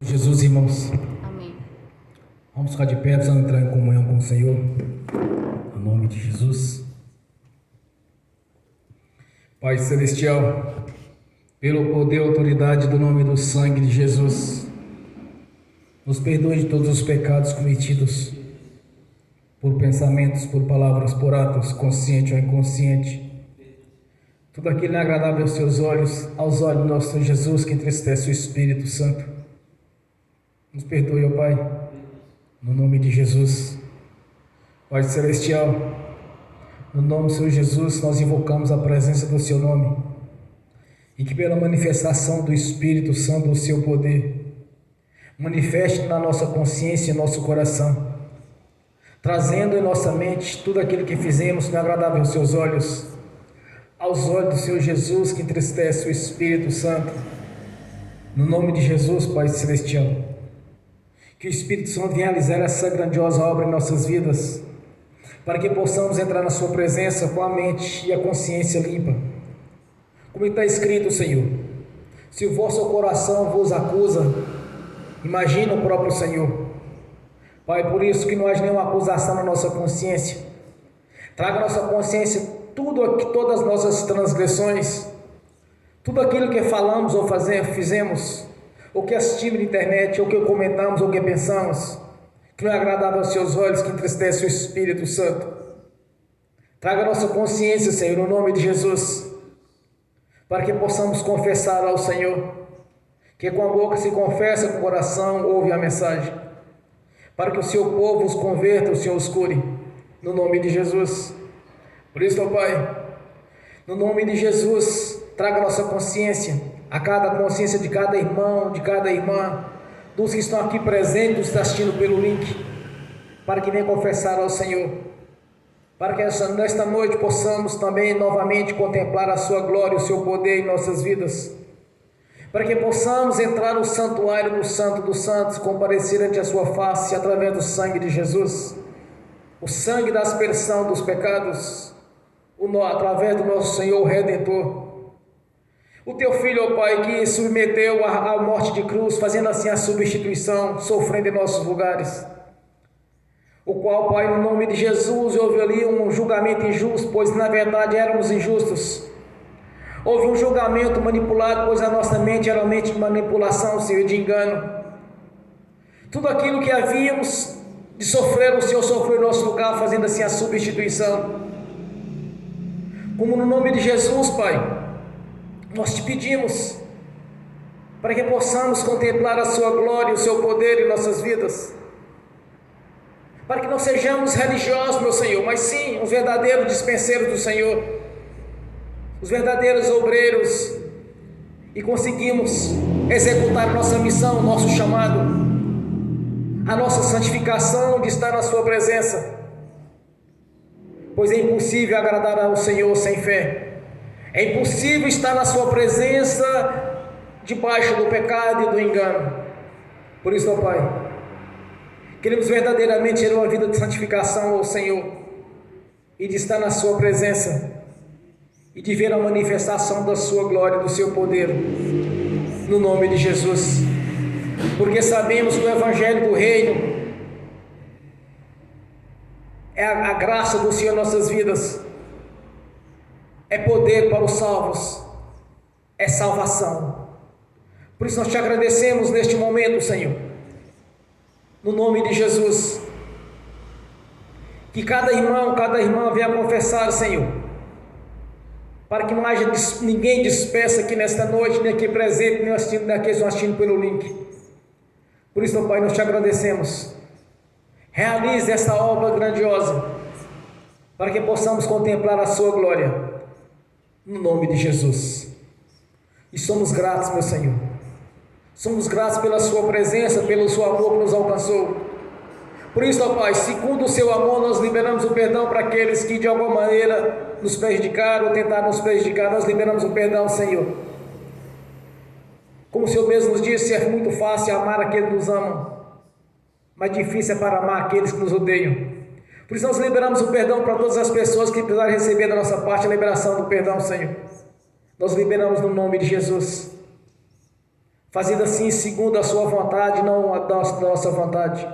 Jesus, irmãos, Amém. vamos ficar de pé, precisamos entrar em comunhão com o Senhor, em nome de Jesus. Pai Celestial, pelo poder e autoridade do nome do sangue de Jesus, nos perdoe de todos os pecados cometidos, por pensamentos, por palavras, por atos, consciente ou inconsciente, tudo aquilo não é agradável aos seus olhos, aos olhos do nosso Senhor Jesus, que entristece o Espírito Santo. Nos perdoe, ó Pai, no nome de Jesus. Pai Celestial, no nome do Senhor Jesus, nós invocamos a presença do Seu nome, e que pela manifestação do Espírito Santo, do Seu poder, manifeste na nossa consciência e nosso coração, trazendo em nossa mente tudo aquilo que fizemos que não é agradável aos Seus olhos, aos olhos do Senhor Jesus, que entristece o Espírito Santo. No nome de Jesus, Pai Celestial, que o Espírito Santo venha realizar essa grandiosa obra em nossas vidas, para que possamos entrar na Sua presença com a mente e a consciência limpa. Como está escrito, Senhor, se o vosso coração vos acusa, imagina o próprio Senhor. Pai, por isso que não haja nenhuma acusação na nossa consciência. Traga à nossa consciência todas as nossas transgressões, tudo aquilo que falamos ou fizemos, ou que assistimos na internet, ou que comentamos, ou que pensamos, que não é agradável aos Seus olhos, que entristece o Espírito Santo. Traga a nossa consciência, Senhor, no nome de Jesus, para que possamos confessar ao Senhor, que com a boca se confessa, com o coração ouve a mensagem, para que o Seu povo os converta, o Senhor os cure, no nome de Jesus. Por isso, ó Pai, no nome de Jesus, traga a nossa consciência, a cada consciência de cada irmão, de cada irmã, dos que estão aqui presentes, dos que estão assistindo pelo link, para que venham confessar ao Senhor, para que nesta noite possamos também novamente contemplar a Sua glória, o Seu poder em nossas vidas, para que possamos entrar no santuário do Santo dos Santos, comparecer ante a Sua face através do sangue de Jesus, o sangue da aspersão dos pecados, através do nosso Senhor Redentor, o Teu Filho, ó Pai, que submeteu à morte de cruz, fazendo assim a substituição, sofrendo em nossos lugares, o qual, Pai, no nome de Jesus, houve ali um julgamento injusto, pois na verdade éramos injustos. Houve um julgamento manipulado, pois a nossa mente era mente de manipulação, Senhor, de engano. Tudo aquilo que havíamos de sofrer, o Senhor sofreu em nosso lugar, fazendo assim a substituição. Como no nome de Jesus, Pai, nós te pedimos para que possamos contemplar a Sua glória e o Seu poder em nossas vidas, para que não sejamos religiosos, meu Senhor, mas sim os verdadeiros dispenseiros do Senhor, os verdadeiros obreiros, e conseguimos executar nossa missão, nosso chamado, a nossa santificação de estar na Sua presença, pois é impossível agradar ao Senhor sem fé. É impossível estar na Sua presença debaixo do pecado e do engano. Por isso, ó Pai, queremos verdadeiramente ter uma vida de santificação ao Senhor, e de estar na Sua presença, e de ver a manifestação da Sua glória, do Seu poder, no nome de Jesus, porque sabemos que o Evangelho do Reino é a graça do Senhor em nossas vidas, é poder para os salvos, é salvação. Por isso nós te agradecemos neste momento, Senhor, no nome de Jesus, que cada irmão, cada irmã venha confessar, Senhor, para que não haja ninguém disperso aqui nesta noite, nem aqui presente, nem assistindo, nem aqueles que estão assistindo pelo link. Por isso, Pai, nós te agradecemos. Realize esta obra grandiosa, para que possamos contemplar a Sua glória, no nome de Jesus. E somos gratos, meu Senhor, somos gratos pela Sua presença, pelo Seu amor que nos alcançou. Por isso, ó Pai, segundo o Seu amor, nós liberamos o perdão para aqueles que de alguma maneira nos prejudicaram ou tentaram nos prejudicar. Nós liberamos o perdão, Senhor. Como o Senhor mesmo nos disse, é muito fácil amar aqueles que nos amam, mas difícil é para amar aqueles que nos odeiam. Por isso nós liberamos o perdão para todas as pessoas que precisarem receber da nossa parte a liberação do perdão, Senhor. Nós liberamos no nome de Jesus. fazendo assim segundo a sua vontade, não a nossa vontade,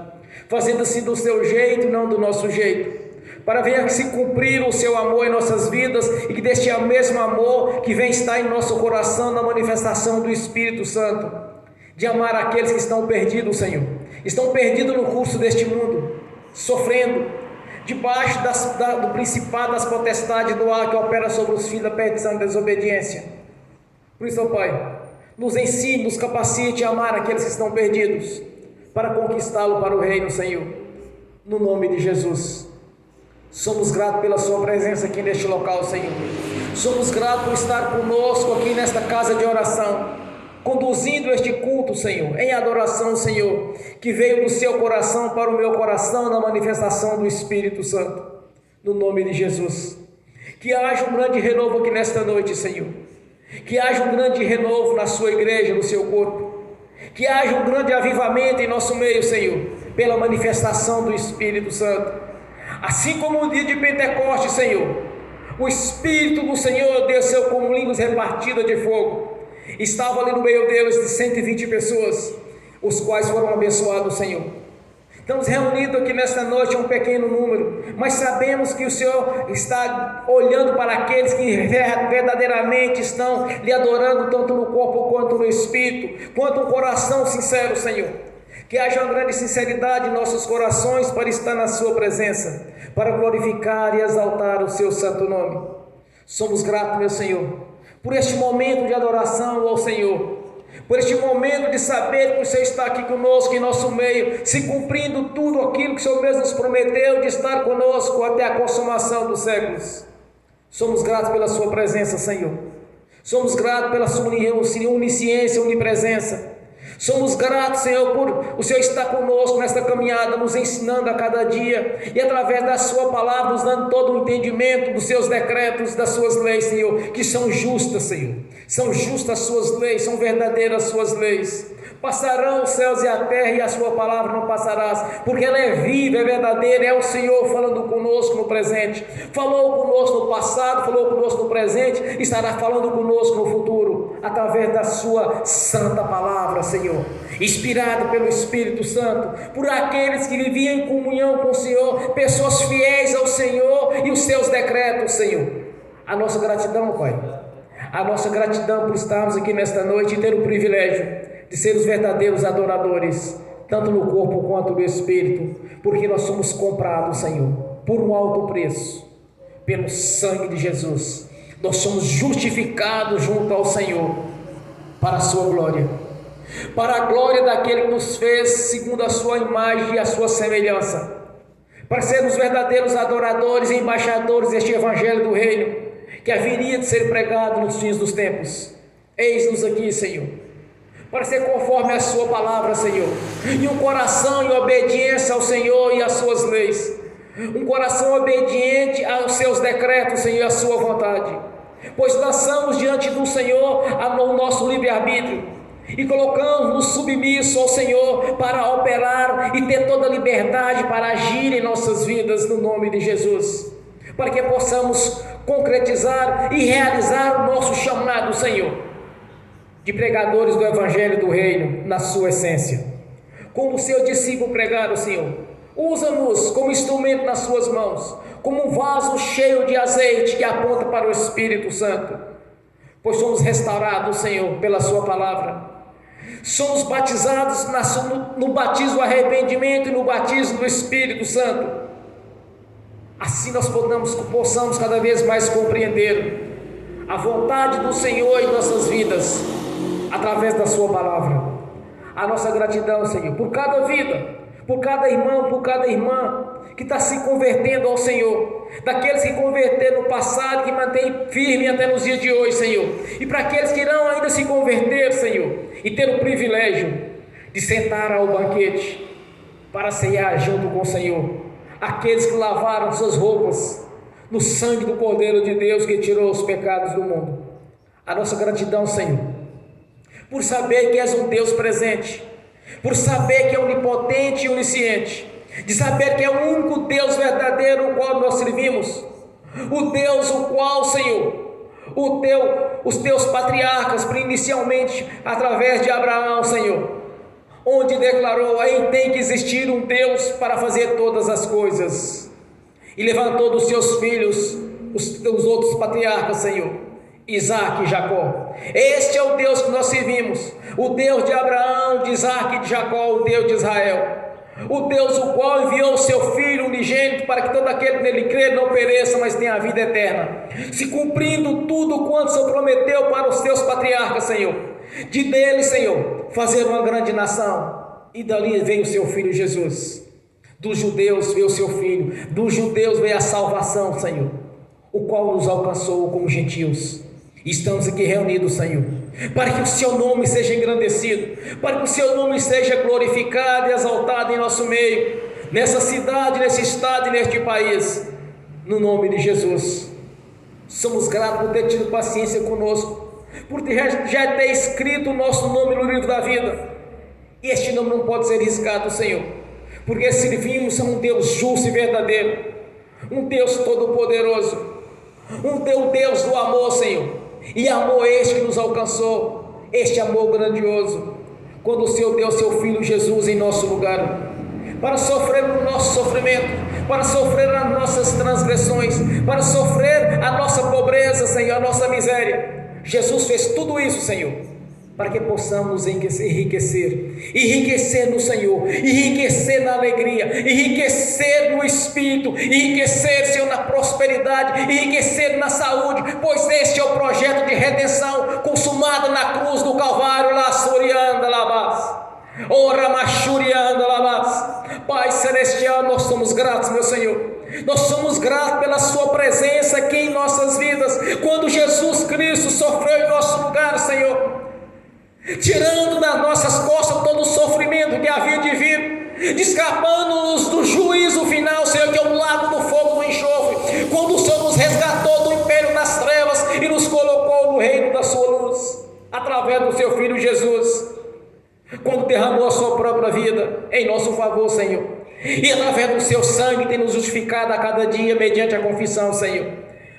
fazendo assim do seu jeito, não do nosso jeito, para venha se cumprir o seu amor em nossas vidas, e que deste mesmo amor que vem estar em nosso coração na manifestação do Espírito Santo, de amar aqueles que estão perdidos, Senhor, estão perdidos no curso deste mundo, sofrendo, debaixo do principado das potestades do ar que opera sobre os filhos da perdição e da desobediência. Por isso, ó Pai, nos ensine, nos capacite a amar aqueles que estão perdidos, para conquistá-lo para o reino, Senhor, no nome de Jesus. Somos gratos pela sua presença aqui neste local, Senhor. Somos gratos por estar conosco aqui nesta casa de oração, conduzindo este culto, Senhor, em adoração, Senhor, que veio do seu coração para o meu coração na manifestação do Espírito Santo, no nome de Jesus. Que haja um grande renovo aqui nesta noite, Senhor. Que haja um grande renovo na sua igreja, no seu corpo. Que haja um grande avivamento em nosso meio, Senhor, pela manifestação do Espírito Santo. Assim como no dia de Pentecostes, Senhor, o Espírito do Senhor desceu como línguas repartidas de fogo. Estava ali no meio deles de 120 pessoas, os quais foram abençoados, Senhor. Estamos reunidos aqui nesta noite, um pequeno número, mas sabemos que o Senhor está olhando para aqueles que verdadeiramente estão lhe adorando, tanto no corpo quanto no espírito, quanto um coração sincero, Senhor. Que haja uma grande sinceridade em nossos corações para estar na sua presença, para glorificar e exaltar o seu santo nome. Somos gratos, meu Senhor, por este momento de adoração ao Senhor, por este momento de saber que o Senhor está aqui conosco em nosso meio, se cumprindo tudo aquilo que o Senhor mesmo nos prometeu de estar conosco até a consumação dos séculos. Somos gratos pela sua presença, Senhor. Somos gratos pela sua onisciência, onipresença. Somos gratos, Senhor, por o Senhor estar conosco nesta caminhada, nos ensinando a cada dia, e através da sua palavra, nos dando todo o entendimento dos seus decretos, das suas leis, Senhor, que são justas, Senhor. São justas as suas leis, são verdadeiras as suas leis. Passarão os céus e a terra, e a sua palavra não passarás, porque ela é viva, é verdadeira, é o Senhor falando conosco no presente. Falou conosco no passado, falou conosco no presente, estará falando conosco no futuro, através da sua santa palavra, Senhor, inspirado pelo Espírito Santo, por aqueles que viviam em comunhão com o Senhor, pessoas fiéis ao Senhor e os seus decretos, Senhor. A nossa gratidão, Pai, a nossa gratidão por estarmos aqui nesta noite e ter o privilégio de ser os verdadeiros adoradores, tanto no corpo quanto no espírito, porque nós somos comprados, Senhor, por um alto preço, pelo sangue de Jesus. Nós somos justificados junto ao Senhor, para a sua glória, para a glória daquele que nos fez segundo a sua imagem e a sua semelhança, para sermos verdadeiros adoradores e embaixadores deste evangelho do reino, que haveria de ser pregado nos fins dos tempos. Eis-nos aqui, Senhor, para ser conforme a sua palavra, Senhor, e um coração em obediência ao Senhor e às suas leis, um coração obediente aos seus decretos, Senhor, e à sua vontade, pois lançamos diante do Senhor o nosso livre-arbítrio, e colocamos-nos submissos ao Senhor para operar e ter toda a liberdade para agir em nossas vidas, no nome de Jesus, para que possamos concretizar e realizar o nosso chamado, Senhor, de pregadores do Evangelho do Reino, na sua essência. Como o seu discípulo pregaram, Senhor, usa-nos como instrumento nas suas mãos, como um vaso cheio de azeite que aponta para o Espírito Santo, pois somos restaurados, Senhor, pela sua palavra. Somos batizados no batismo do arrependimento e no batismo do Espírito Santo. Assim nós possamos cada vez mais compreender a vontade do Senhor em nossas vidas, através da sua palavra. A nossa gratidão, Senhor, por cada vida, por cada irmão, por cada irmã que está se convertendo ao Senhor, daqueles que converteram no passado, que mantém firme até nos dias de hoje, Senhor, e para aqueles que irão ainda se converter, Senhor, e ter o privilégio de sentar ao banquete para ceiar junto com o Senhor, aqueles que lavaram suas roupas no sangue do Cordeiro de Deus que tirou os pecados do mundo. A nossa gratidão, Senhor, por saber que és um Deus presente, por saber que é onipotente e onisciente, de saber que é o único Deus verdadeiro o qual nós servimos, o Deus o qual, Senhor, os teus patriarcas, inicialmente através de Abraão, Senhor, onde declarou: aí tem que existir um Deus para fazer todas as coisas, e levantou dos seus filhos os outros patriarcas, Senhor, Isaac e Jacó. Este é o Deus que nós servimos, o Deus de Abraão, de Isaac e de Jacó, o Deus de Israel, o Deus o qual enviou o seu Filho unigênito para que todo aquele que nele crê não pereça, mas tenha a vida eterna, se cumprindo tudo quanto o Senhor prometeu para os teus patriarcas, Senhor, de dele, Senhor, fazer uma grande nação. E dali veio o seu Filho Jesus. Dos judeus veio o seu Filho, dos judeus veio a salvação, Senhor, o qual nos alcançou como gentios. Estamos aqui reunidos, Senhor, para que o seu nome seja engrandecido, para que o seu nome seja glorificado e exaltado em nosso meio, nessa cidade, nesse estado e neste país, no nome de Jesus. Somos gratos por ter tido paciência conosco, por já ter escrito o nosso nome no livro da vida, e este nome não pode ser riscado, Senhor, porque servimos a um Deus justo e verdadeiro, um Deus todo-poderoso, um Deus do amor, Senhor, e amor este que nos alcançou, este amor grandioso, quando o Senhor deu seu Filho Jesus em nosso lugar, para sofrer o nosso sofrimento, para sofrer as nossas transgressões, para sofrer a nossa pobreza, Senhor, a nossa miséria. Jesus fez tudo isso, Senhor, para que possamos enriquecer no Senhor, enriquecer na alegria, enriquecer no Espírito, enriquecer, Senhor, na prosperidade, enriquecer na saúde, pois este é o projeto de redenção consumado na cruz do Calvário. Lá surianda labás, ora machurianda labás. Pai celestial, nós somos gratos, meu Senhor. Nós somos gratos pela sua presença aqui em nossas vidas, quando Jesus Cristo sofreu em nosso lugar, Senhor, tirando das nossas costas todo o sofrimento que havia de vir, escapando-nos do juízo final, Senhor, que é o lago do fogo do enxofre, quando o Senhor nos resgatou do império das trevas e nos colocou no reino da sua luz, através do seu Filho Jesus, quando derramou a sua própria vida em nosso favor, Senhor, e através do seu sangue tem nos justificado a cada dia mediante a confissão, Senhor,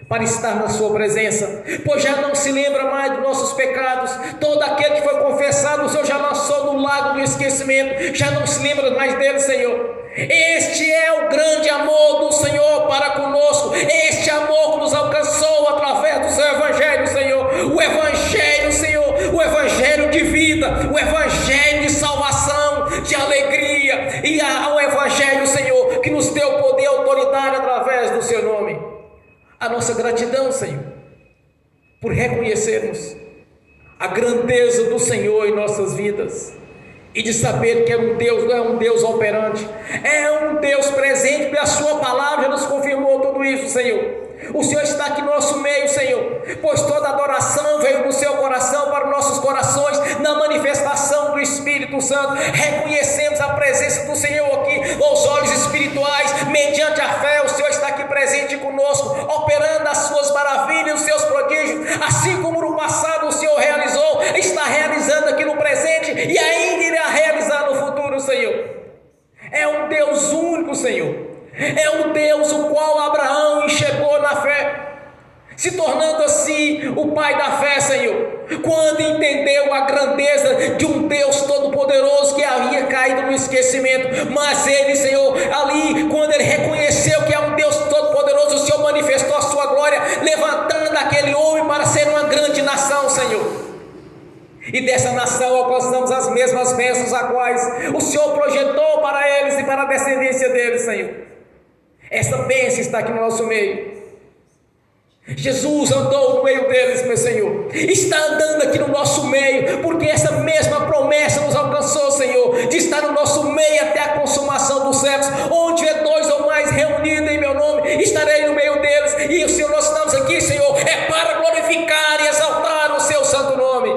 para estar na sua presença, pois já não se lembra mais dos nossos pecados. Todo aquele que foi confessado, o Senhor já lançou no lago do esquecimento, já não se lembra mais dele, Senhor. Este é o grande amor do Senhor para conosco, este amor que nos alcançou através do seu Evangelho, Senhor, o Evangelho, Senhor, o Evangelho de vida, o Evangelho de salvação, de alegria, e o Evangelho, Senhor, que nos deu poder e autoridade através do seu nome. A nossa gratidão, Senhor, por reconhecermos a grandeza do Senhor em nossas vidas, e de saber que é um Deus, não é um Deus operante, é um Deus presente, porque a sua palavra nos confirmou tudo isso, Senhor. O Senhor está aqui no nosso meio, Senhor, pois toda adoração veio do seu coração para os nossos corações, na manifestação do Espírito Santo. Reconhecemos a presença do Senhor aqui, aos olhos espirituais, mediante a fé. O Senhor está aqui presente conosco, operando as suas maravilhas, os seus prodígios, assim como no passado o Senhor realizou, está realizando aqui no presente e ainda irá realizar no futuro, Senhor. É um Deus único, Senhor. É um Deus o qual Abraão enxergou na fé, se tornando assim o pai da fé, Senhor, quando entendeu a grandeza de um Deus todo-poderoso que havia caído no esquecimento. Mas ele, Senhor, ali, quando ele reconheceu que é um Deus todo-poderoso, o Senhor manifestou a sua glória, levantando aquele homem para ser uma grande nação, Senhor. E dessa nação alcançamos as mesmas bênçãos a quais o Senhor projetou para eles e para a descendência deles, Senhor. Essa bênção está aqui no nosso meio. Jesus andou no meio deles, meu Senhor, está andando aqui no nosso meio, porque essa mesma promessa nos alcançou, Senhor, de estar no nosso meio até a consumação dos séculos. Onde é dois ou mais reunidos em meu nome, estarei no meio deles. E o Senhor, nós estamos aqui, Senhor, é para glorificar e exaltar o seu santo nome,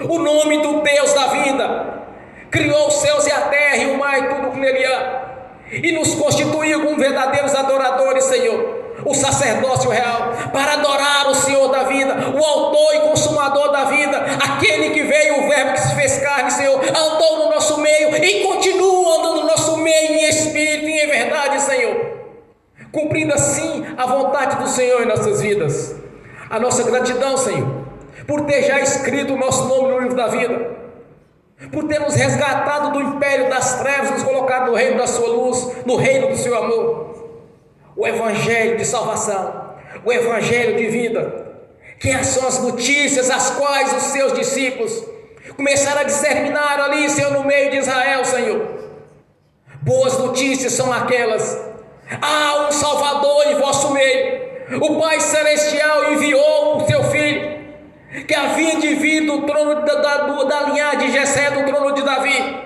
o nome do Deus da vida, criou os céus e a terra e o mar e tudo que nele há, e nos constituiu como verdadeiros adoradores, Senhor, o sacerdócio real, para adorar o Senhor da vida, o autor e consumador da vida, aquele que veio, o verbo que se fez carne, Senhor, andou no nosso meio e continua andando no nosso meio em espírito e em verdade, Senhor, cumprindo assim a vontade do Senhor em nossas vidas. A nossa gratidão, Senhor, por ter já escrito o nosso nome no livro da vida, por ter nos resgatado do império das trevas, nos colocado no reino da sua luz, no reino do seu amor. O evangelho de salvação, o evangelho de vida, que são as notícias as quais os seus discípulos começaram a disseminar ali, Senhor, no meio de Israel, Senhor. Boas notícias são aquelas: há um Salvador em vosso meio. O Pai Celestial enviou o seu Filho, que havia de vir do trono da linhagem de Jessé, do trono de Davi.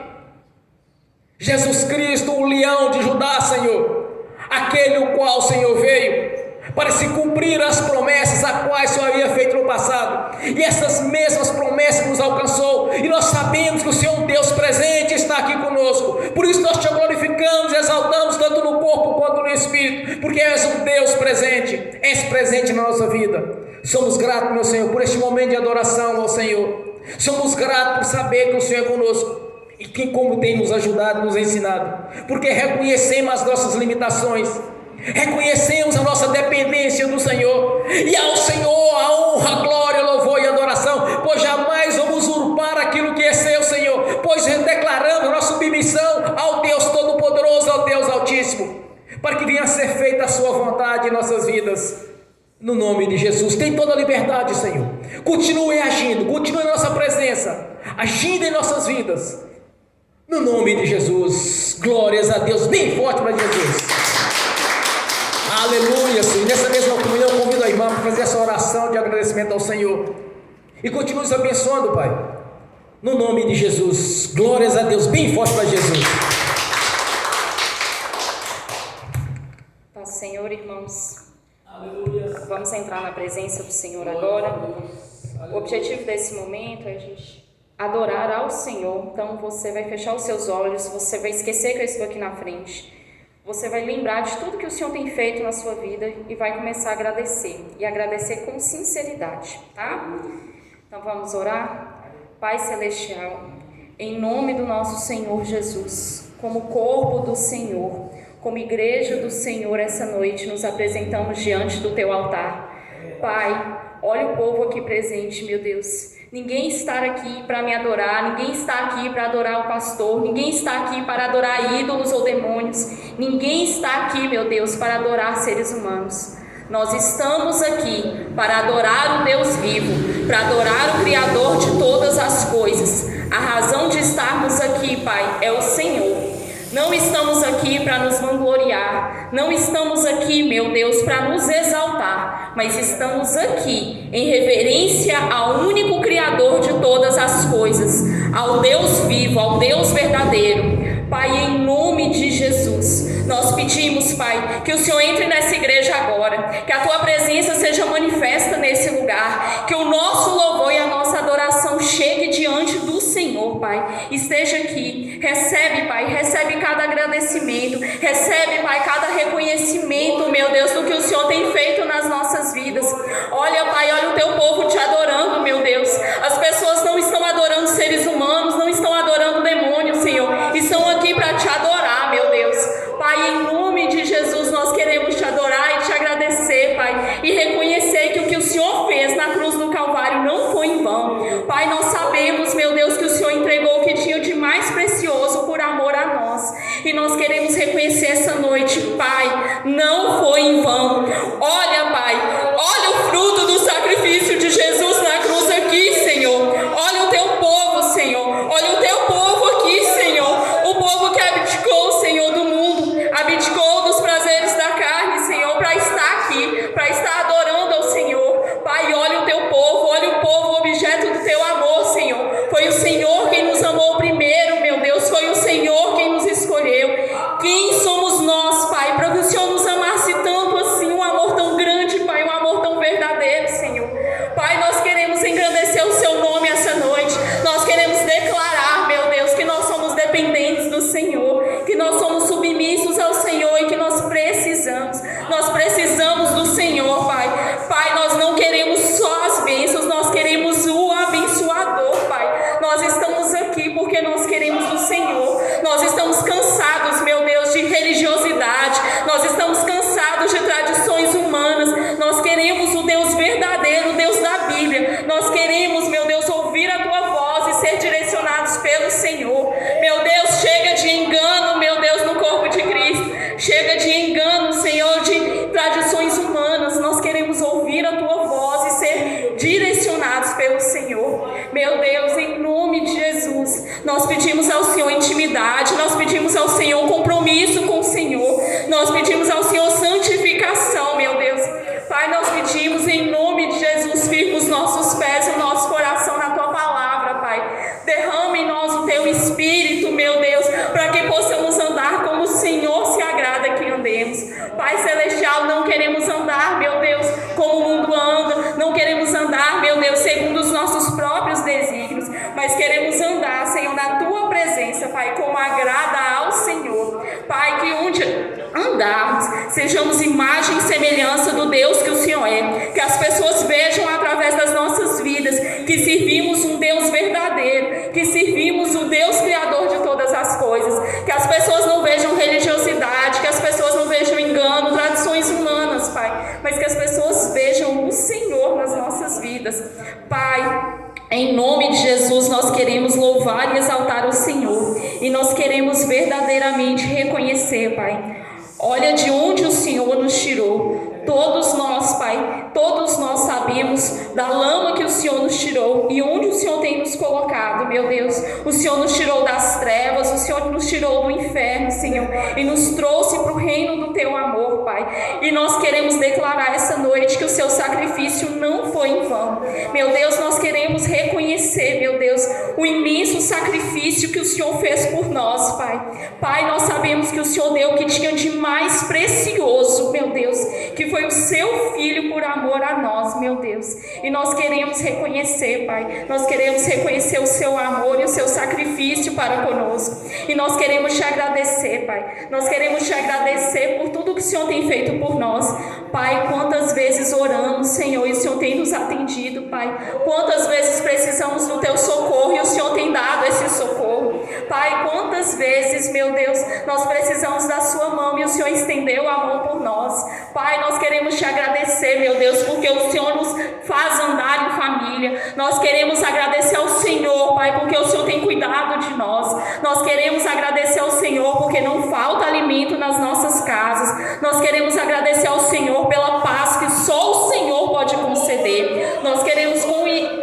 Jesus Cristo, o leão de Judá, Senhor, aquele o qual o Senhor veio para se cumprir as promessas a quais o Senhor havia feito no passado, e essas mesmas promessas nos alcançou, e nós sabemos que o Senhor, Deus presente, está aqui conosco. Por isso nós te glorificamos e exaltamos tanto no corpo quanto no espírito, porque és um Deus presente, és presente na nossa vida. Somos gratos, meu Senhor, por este momento de adoração ao Senhor. Somos gratos por saber que o Senhor é conosco e que como tem nos ajudado, nos ensinado, porque reconhecemos as nossas limitações, reconhecemos a nossa dependência do Senhor, e ao Senhor a honra, a glória, louvor e adoração, pois jamais vamos usurpar aquilo que é seu, Senhor, pois declaramos a nossa submissão ao Deus Todo-Poderoso, ao Deus Altíssimo, para que venha a ser feita a sua vontade em nossas vidas, no nome de Jesus. Tem toda a liberdade, Senhor, continue agindo, continue em nossa presença, agindo em nossas vidas, no nome de Jesus. Glórias a Deus, bem forte para Jesus. Aleluia, Senhor. Nessa mesma comunhão, eu convido a irmã para fazer essa oração de agradecimento ao Senhor. E continue nos abençoando, Pai. No nome de Jesus. Glórias a Deus. Bem forte para Jesus. Paz, Senhor, irmãos. Aleluia. Vamos entrar na presença do Senhor agora. O objetivo desse momento é a gente adorar ao Senhor. Então você vai fechar os seus olhos, você vai esquecer que eu estou aqui na frente. Você vai lembrar de tudo que o Senhor tem feito na sua vida e vai começar a agradecer. E agradecer com sinceridade, tá? Então vamos orar? Pai Celestial, em nome do nosso Senhor Jesus, como corpo do Senhor, como igreja do Senhor, essa noite nos apresentamos diante do Teu altar. Pai, olha o povo aqui presente, meu Deus. Ninguém está aqui para me adorar, ninguém está aqui para adorar o pastor, ninguém está aqui para adorar ídolos ou demônios, ninguém está aqui, meu Deus, para adorar seres humanos. Nós estamos aqui para adorar o Deus vivo, para adorar o Criador de todas as coisas. A razão de estarmos aqui, Pai, é o Senhor. Não estamos aqui para nos vangloriar, não estamos aqui, meu Deus, para nos exaltar, mas estamos aqui em reverência ao único Criador de todas as coisas, ao Deus vivo, ao Deus verdadeiro. Pai, em nome de Jesus, nós pedimos, Pai, que o Senhor entre nessa igreja agora, que a Tua presença seja manifesta nesse lugar, que o nosso louvor e a nossa adoração chegue diante do Senhor, Pai, esteja aqui. Recebe, Pai, recebe cada agradecimento, recebe, Pai, cada reconhecimento, meu Deus, do que o Senhor tem feito nas nossas vidas. Olha, Pai, olha o Teu povo te adorando, meu Deus. As pessoas não estão adorando seres humanos, não estão adorando demônios, Senhor, estão aqui para te adorar, meu Deus. Pai, em nome de Jesus, nós queremos te adorar e te agradecer, Pai, e reconhecer que o que o Senhor fez na cruz do Calvário não foi em vão. Pai, nós sabemos, meu Deus, que o Senhor entregou o que tinha de mais precioso por amor a nós, e nós queremos reconhecer essa noite, Pai, não foi em vão. Olha, Pai, olha o fruto do sacrifício de Jesus na cruz aqui, Senhor. Olha o Teu povo, Senhor. Olha o Teu povo aqui, Senhor. O povo que abdicou, Senhor, do mundo, abdicou dos prazeres da carne, Senhor, para estar aqui, para estar adorando ao Senhor. Pai, olha o Teu povo, olha o povo, objeto do Teu amor, Senhor. Foi o Senhor quem nos amou primeiro, meu Deus, foi o Senhor quem nos escolheu. Quem somos nós, Pai, para que o Senhor nos amasse tanto assim, um amor tão grande, Pai, um amor tão verdadeiro, Senhor. Pai, nós queremos engrandecer o Seu nome essa noite, nós queremos declarar, meu Deus, que nós somos dependentes do Senhor, que nós somos submissos ao Senhor e que nós precisamos do Senhor, Pai. Pai, nós não queremos só as bênçãos, nós queremos o abençoador, Pai. Nós estamos aqui porque nós queremos do Senhor, nós estamos cansados, meu Deus, de religiosidade, nós estamos cansados de tradições humanas, nós queremos o Deus verdadeiro queremos, meu Deus, ouvir a tua voz e ser direcionados pelo Senhor. Meu Deus, chega de engano, meu Deus, no corpo de Cristo. Chega de engano, Senhor, de tradições humanas. Nós queremos ouvir a tua voz e ser direcionados pelo Senhor. Meu Deus, em nome de Jesus, nós pedimos ao Senhor intimidade, nós pedimos ao Senhor compromisso com o Senhor, nós pedimos ao Senhor santificação, meu Deus. Pai, nós pedimos em nome de Jesus, firma os nossos pés e o nosso coração na tua palavra, Pai. Derrama em nós o teu Espírito, meu Deus, para que possamos andar como o Senhor se agrada que andemos. Pai Celestial, não queremos andar, meu Deus, como o mundo anda, não queremos andar, meu Deus, segundo os nossos próprios desígnios, mas queremos andar, Senhor, na tua presença, Pai, como agrada ao Senhor. Pai, que onde andarmos, sejamos imagem e semelhança do Deus que o Senhor é, que as pessoas vejam através das nossas vidas que servimos um Deus verdadeiro, que servimos o Deus Criador de todas as coisas, que as pessoas não vejam religiosidade, que as pessoas não vejam engano, tradições humanas, Pai, mas que as pessoas vejam o Senhor nas nossas vidas. Pai, em nome de Jesus, nós queremos louvar e exaltar o Senhor, e nós queremos verdadeiramente reconhecer, Pai, olha de onde o Senhor nos tirou. Todos nós, Pai, todos nós sabemos da lama que o Senhor nos tirou e onde o Senhor tem nos colocado, meu Deus. O Senhor nos tirou das trevas, o Senhor nos tirou do inferno, Senhor, e nos trouxe para o reino do teu amor, Pai. E nós queremos declarar essa noite que o seu sacrifício não foi em vão. Meu Deus, nós queremos reconhecer, meu Deus, o imenso sacrifício que o Senhor fez por nós, Pai. Pai, nós sabemos que o Senhor deu o que tinha de mais precioso, meu Deus, que foi o seu Filho por amor a nós, meu Deus. E nós queremos reconhecer, Pai, nós queremos reconhecer o seu amor e o seu sacrifício para conosco. E nós queremos te agradecer, Pai. Nós queremos te agradecer por tudo que o Senhor tem feito por nós. Pai, quantas vezes oramos, Senhor, e o Senhor tem nos atendido, Pai. Quantas vezes precisamos do teu socorro e o Senhor tem dado esse socorro. Pai, quantas vezes, meu Deus, nós precisamos da sua mão e o Senhor estendeu a mão por nós. Pai, nós queremos te agradecer, meu Deus, porque o Senhor nos faz andar em família. Nós queremos agradecer ao Senhor, Pai, porque o Senhor tem cuidado de nós. Nós queremos agradecer ao Senhor porque não falta alimento nas nossas casas. Nós queremos agradecer ao Senhor pela paz que só o Senhor pode conceder. Nós queremos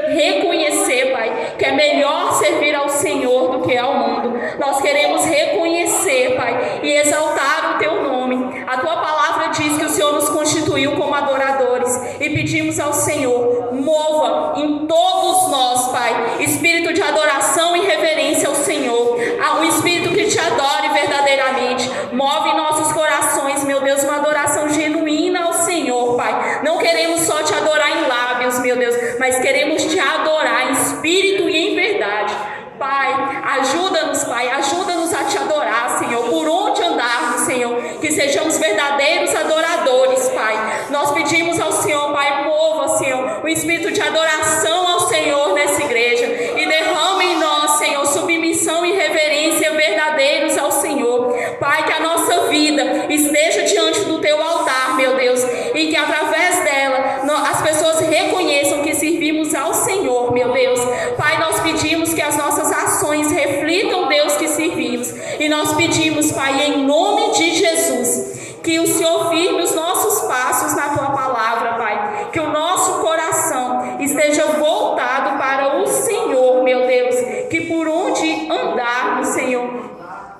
reconhecer, Pai, que é melhor servir ao Senhor do que ao mundo. Nós queremos reconhecer, Pai, e exaltar o teu nome. A tua palavra diz que o Senhor nos constituiu como adoradores e pedimos ao Senhor, mova em todos nós, Pai, espírito de adoração e reverência ao Senhor, um espírito que te adore verdadeiramente. Move em nossos corações, meu Deus, uma adoração genuína ao Senhor, Pai. Não queremos só te adorar em lábios, meu Deus, mas queremos te adorar em espírito e em verdade. Pai, ajuda-nos, Pai, ajuda-nos a te adorar, Senhor, por onde andarmos, Senhor, que sejamos verdadeiros adoradores, Pai. Nós pedimos ao Senhor, Pai, mova, Senhor, o espírito de adoração ao Senhor nessa igreja e derrama em nós, Senhor, submissão e reverência verdadeiros ao Senhor. Pai, que a nossa vida esteja diante do teu altar, meu Deus, e que através dela as pessoas reconheçam que servimos ao Senhor, meu Deus. Pai, nós pedimos que as nossas ações reflitam o Deus que servimos. E nós pedimos, Pai, em nome de Jesus, que o Senhor firme os nossos passos na tua palavra, Pai. Que o nosso coração esteja voltado para o Senhor, meu Deus. Que por onde andarmos, Senhor,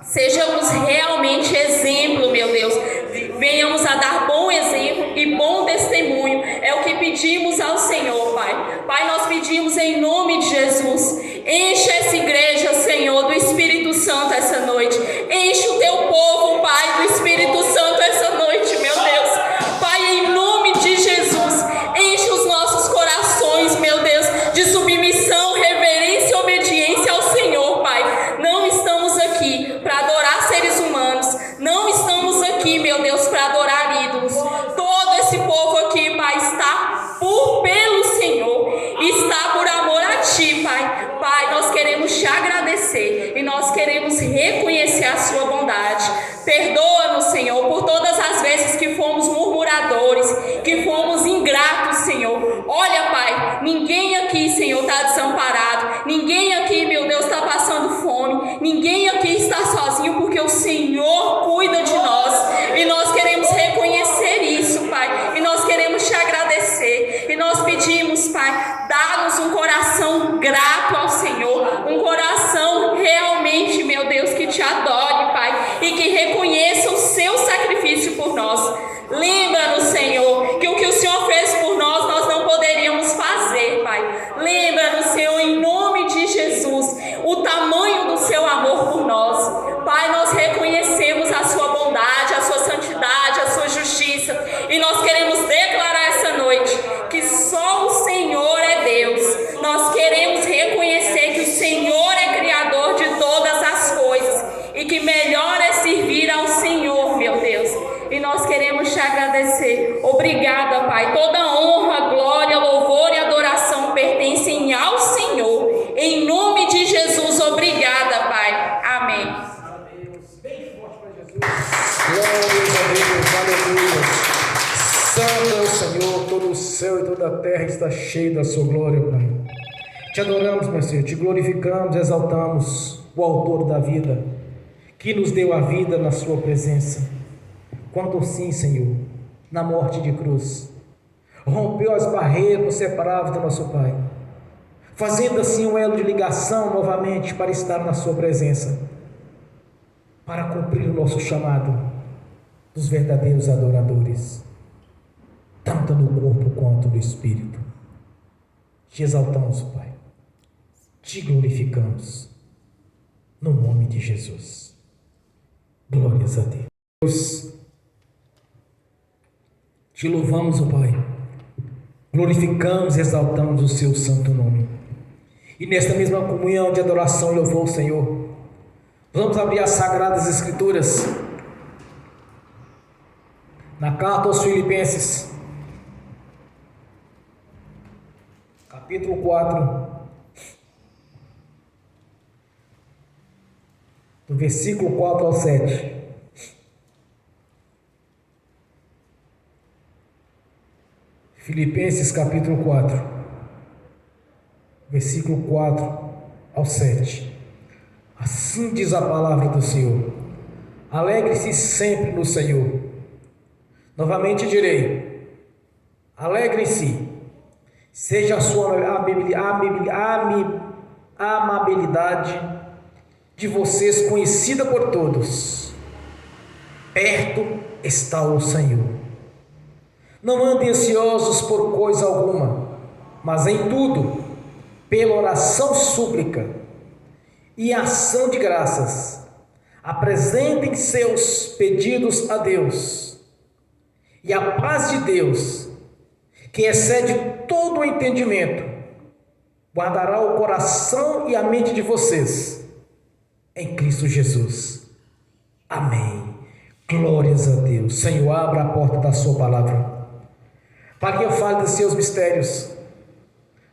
sejamos realmente exemplo, meu Deus. Venhamos a dar bom exemplo e bom testemunho. É o que pedimos ao Senhor, Pai. Pai, nós pedimos em nome de Jesus. Enche essa igreja, Senhor, do Espírito Santo essa noite. Enche o teu povo, Pai, do Espírito Santo essa noite, meu Deus. Pai, em nome de Jesus, enche os nossos corações, meu Deus, de submissão, reverência e obediência ao Senhor, Pai. Não estamos aqui para adorar seres humanos. Não estamos aqui, meu Deus, para adorar ídolos. Todo esse povo aqui, Pai, está pelo Senhor. Está por amor a Ti, Pai. Pai, nós queremos Te agradecer e nós queremos reconhecer a Sua bondade. Perdoa-nos, Senhor, por todas as vezes que fomos murmuradores, que fomos ingratos, Senhor. Olha, Pai, ninguém aqui, Senhor, te adore, Pai, e que reconheça o seu sacrifício por nós. Lembra-nos, Senhor, que o que o Senhor fez por nós, nós não poderíamos fazer, Pai. Lembra-nos, Senhor, em nome de Jesus, o tamanho do seu amor por nós. Pai, nós reconhecemos a sua bondade, a sua santidade, a sua justiça, e nós queremos declarar essa noite que só o Senhor é Deus. Nós queremos reconhecer que o Senhor é Criador de todas as coisas e que melhor é servir ao Senhor, meu Deus. E nós queremos te agradecer. Obrigada, Pai. Toda honra, glória, louvor e adoração pertencem ao Senhor. Em nome de Jesus, obrigada, Pai. Amém. Bem forte para Jesus. Glórias a Deus, aleluia. Santo é o Senhor, todo o céu e toda a terra está cheio da sua glória, Pai. Te adoramos, meu Senhor, te glorificamos, exaltamos o autor da vida, que nos deu a vida na sua presença. Quanto sim, Senhor, na morte de cruz, rompeu as barreiras que nos separavam do nosso Pai, fazendo assim um elo de ligação novamente para estar na sua presença, para cumprir o nosso chamado dos verdadeiros adoradores, tanto no corpo quanto no espírito. Te exaltamos, Pai, te glorificamos, no nome de Jesus. Glórias a Deus. Te louvamos, ó Pai, glorificamos e exaltamos o seu santo nome. E nesta mesma comunhão de adoração e louvor ao Senhor, vamos abrir as Sagradas Escrituras na carta aos Filipenses, capítulo 4, do versículo 4 ao 7. Filipenses capítulo 4, versículo 4 ao 7. Assim diz a palavra do Senhor: alegre-se sempre no Senhor. Novamente direi: alegre-se. Seja a sua amabilidade de vocês conhecida por todos. Perto está o Senhor. Não andem ansiosos por coisa alguma, mas em tudo, pela oração, súplica e ação de graças, apresentem seus pedidos a Deus. E a paz de Deus, que excede todo o entendimento, guardará o coração e a mente de vocês em Cristo Jesus. Amém. Glórias a Deus. Senhor, abra a porta da sua palavra, para que eu fale dos seus mistérios,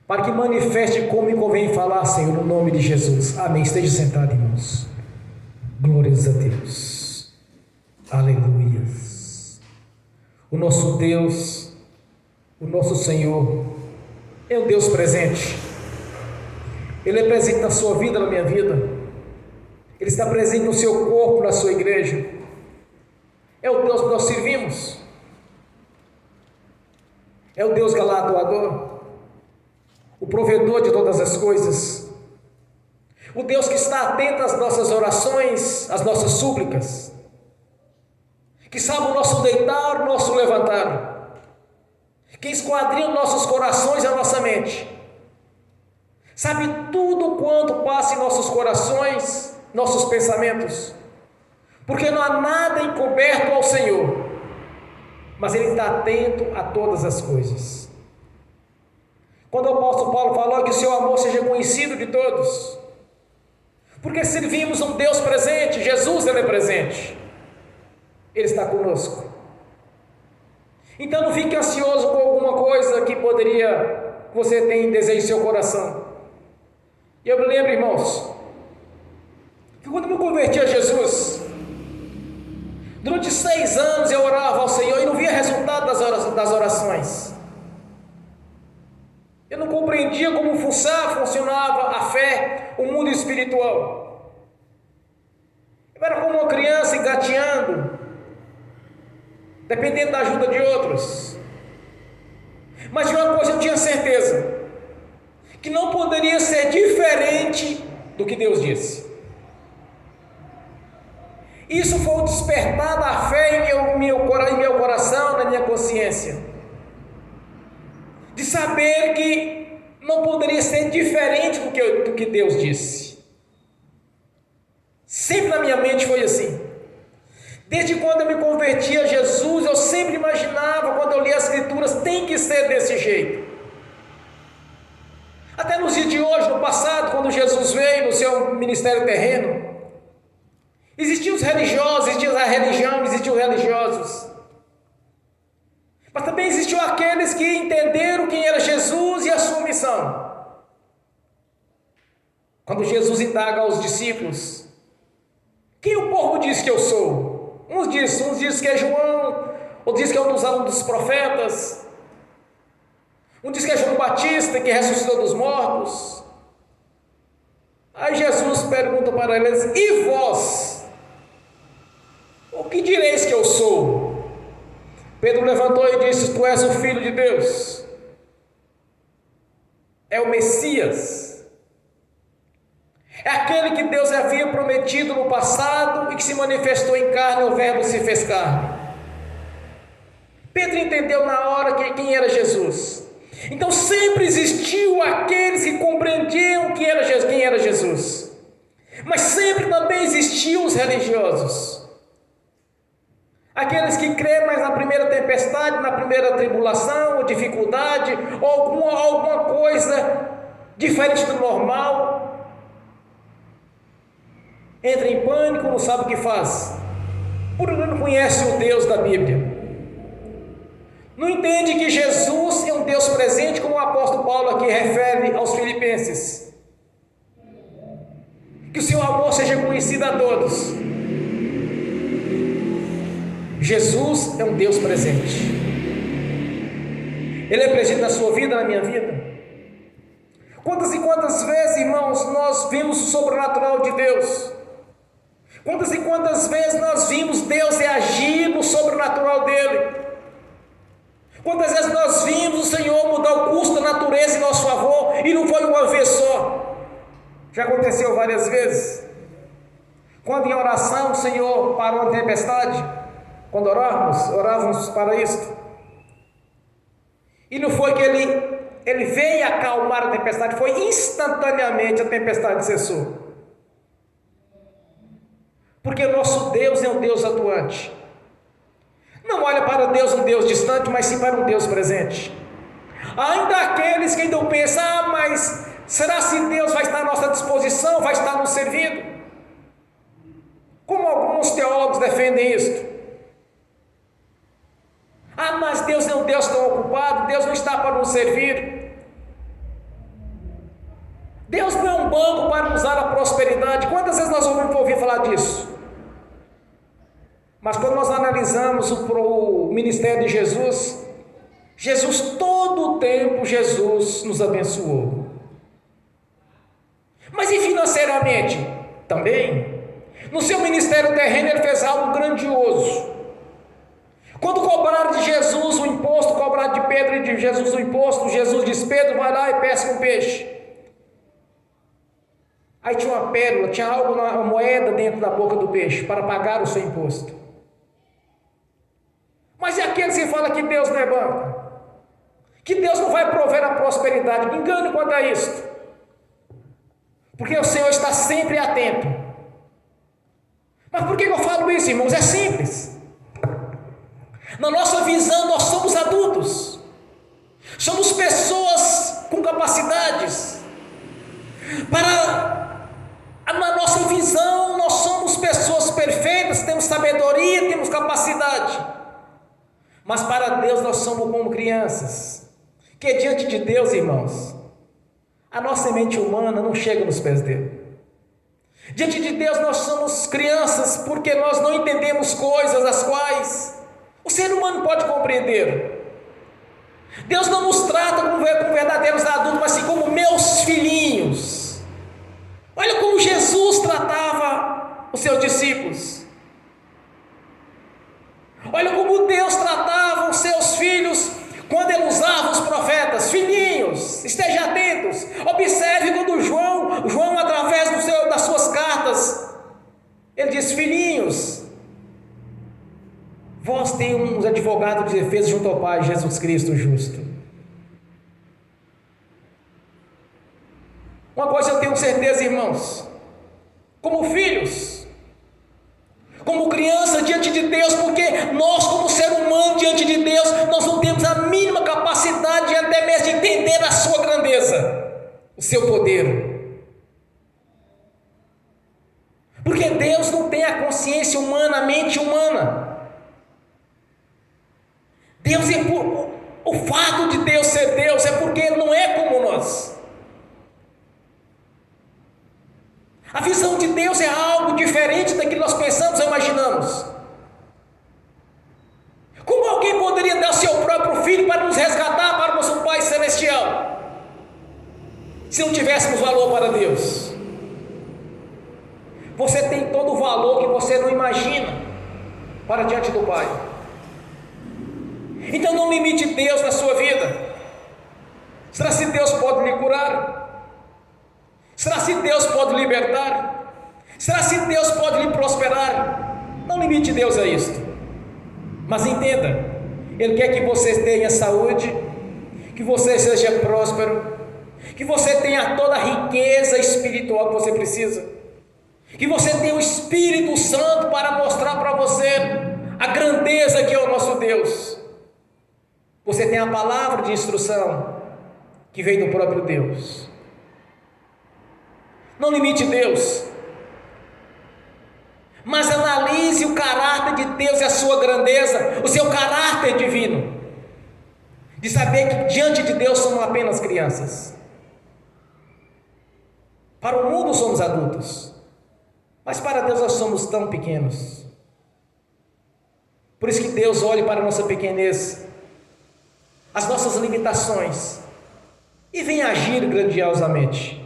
para que manifeste como me convém falar, Senhor, no nome de Jesus. Amém. Esteja sentado, irmãos. Glórias a Deus. Aleluias. O nosso Deus, o nosso Senhor, é um Deus presente. Ele é presente na sua vida, na minha vida. Ele está presente no seu corpo, na sua igreja. É o Deus que nós servimos. É o Deus galardoador, o provedor de todas as coisas, o Deus que está atento às nossas orações, às nossas súplicas, que sabe o nosso deitar, o nosso levantar, que esquadrinha os nossos corações e a nossa mente, sabe tudo quanto passa em nossos corações, nossos pensamentos, porque não há nada encoberto ao Senhor, mas Ele está atento a todas as coisas. Quando o apóstolo Paulo falou que o seu amor seja conhecido de todos, porque servimos um Deus presente, Jesus Ele é presente, Ele está conosco. Então não fique ansioso com alguma coisa que você tem desejo em seu coração. E eu me lembro, irmãos, que quando eu me converti a Jesus, durante 6 anos eu orava ao Senhor e não via resultado das orações. Eu não compreendia como funcionava a fé, o mundo espiritual. Eu era como uma criança engateando, dependendo da ajuda de outros. Mas de uma coisa eu tinha certeza, que não poderia ser diferente do que Deus disse. Isso foi o despertar da fé em meu coração, na minha consciência. De saber que não poderia ser diferente do que Deus disse. Sempre na minha mente foi assim. Desde quando eu me converti a Jesus, eu sempre imaginava, quando eu li as Escrituras, tem que ser desse jeito. Até nos dias de hoje, no passado, quando Jesus veio no seu ministério terreno, existiam os religiosos, existia a religião, existiam os religiosos. Mas também existiam aqueles que entenderam quem era Jesus e a sua missão. Quando Jesus indaga aos discípulos: quem o povo diz que eu sou? Uns diz que é João, outros diz que é um dos profetas. Um diz que é João Batista, que ressuscitou dos mortos. Aí Jesus pergunta para eles: e vós? O que direis que eu sou? Pedro levantou e disse: tu és o Filho de Deus. É o Messias. É aquele que Deus havia prometido no passado e que se manifestou em carne, o Verbo se fez carne. Pedro entendeu na hora quem era Jesus. Então sempre existiu aqueles que compreendiam quem era Jesus. Mas sempre também existiam os religiosos. Aqueles que creem mais na primeira tempestade, na primeira tribulação, ou dificuldade, ou alguma coisa diferente do normal. Entra em pânico, não sabe o que faz. Porque não conhece o Deus da Bíblia. Não entende que Jesus é um Deus presente, como o apóstolo Paulo aqui refere aos filipenses. Que o seu amor seja conhecido a todos. Jesus é um Deus presente. Ele é presente na sua vida, na minha vida. Quantas e quantas vezes, irmãos, nós vimos o sobrenatural de Deus? Quantas e quantas vezes nós vimos Deus agir no sobrenatural dele? Quantas vezes nós vimos o Senhor mudar o curso da natureza em nosso favor, e não foi uma vez só? Já aconteceu várias vezes. Quando em oração o Senhor parou a tempestade, quando orávamos para isto. E não foi que ele veio acalmar a tempestade, foi instantaneamente a tempestade cessou. Porque o nosso Deus é um Deus atuante. Não olha para Deus, um Deus distante, mas sim para um Deus presente. Ainda aqueles que ainda pensam: mas será se Deus vai estar à nossa disposição, vai estar nos servindo? Como alguns teólogos defendem isto. Mas Deus é um Deus tão ocupado, Deus não está para nos servir. Deus não é um banco para nos dar a prosperidade. Quantas vezes nós ouvimos ouvir falar disso? Mas quando nós analisamos o ministério de Jesus, todo o tempo, Jesus nos abençoou. Mas e financeiramente? Também. No seu ministério terreno, ele fez algo grandioso. Quando cobraram de Jesus o imposto, cobraram de Pedro e de Jesus o imposto, Jesus disse: Pedro, vai lá e pesca um peixe. Aí tinha uma pérola, tinha algo, uma moeda dentro da boca do peixe, para pagar o seu imposto. Mas e aqueles que falam que Deus não é banco? Que Deus não vai prover a prosperidade? Me engano quanto a isto. Porque o Senhor está sempre atento. Mas por que eu falo isso, irmãos? É simples. Na nossa visão, nós somos adultos. Somos pessoas com capacidades. Na nossa visão, nós somos pessoas perfeitas, temos sabedoria, temos capacidade. Mas para Deus nós somos como crianças, que diante de Deus, irmãos, a nossa mente humana não chega nos pés dele. Diante de Deus nós somos crianças, porque nós não entendemos coisas as quais o ser humano pode compreender. Deus não nos trata como verdadeiros adultos, mas sim como meus filhinhos. Olha como Jesus tratava os seus discípulos. Olha como Deus tratava os seus filhos quando ele usava os profetas. Filhinhos, estejam atentos. Observe quando João através das suas cartas, ele diz: filhinhos, vós tem uns advogados de defesa junto ao Pai, Jesus Cristo justo. Uma coisa eu tenho certeza, irmãos, como filhos, como criança diante de Deus, porque nós, como ser humano diante de Deus, nós não temos a mínima capacidade até mesmo de entender a sua grandeza, o seu poder. Porque Deus não tem a consciência humana, a mente humana. Deus o fato de Deus ser Deus é porque Ele não é como nós. A visão de Deus é algo diferente daquilo que nós pensamos ou imaginamos. Como alguém poderia dar o seu próprio filho para nos resgatar para o nosso Pai Celestial, se não tivéssemos valor para Deus? Você tem todo o valor que você não imagina para diante do Pai. Então não limite Deus na sua vida. Será se Deus pode lhe curar? Será se Deus pode libertar? Será se Deus pode lhe prosperar? Não limite Deus a isto. Mas entenda, Ele quer que você tenha saúde, que você seja próspero, que você tenha toda a riqueza espiritual que você precisa, que você tenha o Espírito Santo para mostrar para você a grandeza que é o nosso Deus. Você tem a palavra de instrução que vem do próprio Deus. Não limite Deus, mas analise o caráter de Deus e a sua grandeza, o seu caráter divino, de saber que diante de Deus somos apenas crianças. Para o mundo somos adultos, mas para Deus nós somos tão pequenos. Por isso que Deus olha para a nossa pequenez, as nossas limitações, e vem agir grandiosamente.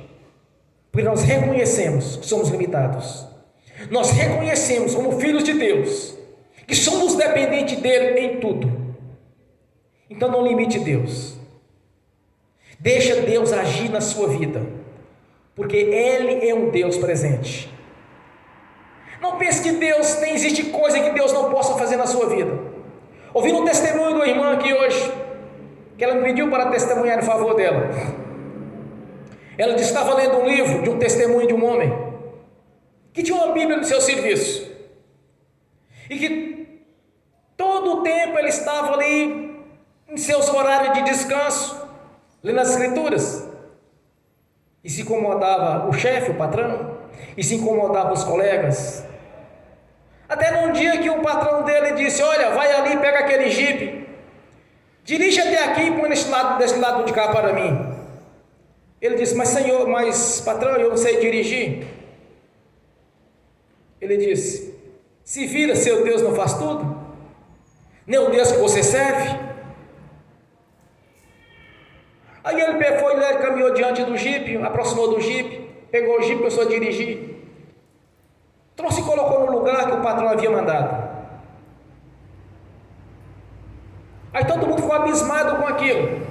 Porque nós reconhecemos que somos limitados. Nós reconhecemos como filhos de Deus que somos dependentes dele em tudo. Então não limite Deus. Deixa Deus agir na sua vida, porque Ele é um Deus presente. Não pense que existe coisa que Deus não possa fazer na sua vida. Ouvi um testemunho de uma irmã aqui hoje, que ela me pediu para testemunhar em favor dela. Ela estava lendo um livro de um testemunho de um homem que tinha uma Bíblia no seu serviço e que todo o tempo ele estava ali em seus horários de descanso, lendo as Escrituras, e se incomodava o chefe, o patrão, e se incomodava os colegas. Até num dia que o patrão dele disse: olha, vai ali, pega aquele jipe, dirige até aqui e põe desse lado de cá para mim. Ele disse: mas patrão, eu não sei dirigir. Ele disse: se vira, seu Deus não faz tudo? Nem o Deus que você serve? Aí ele foi lá, caminhou diante do jipe, aproximou do jipe, pegou o jipe, começou a dirigir, trouxe e colocou no lugar que o patrão havia mandado. Aí todo mundo ficou abismado com aquilo.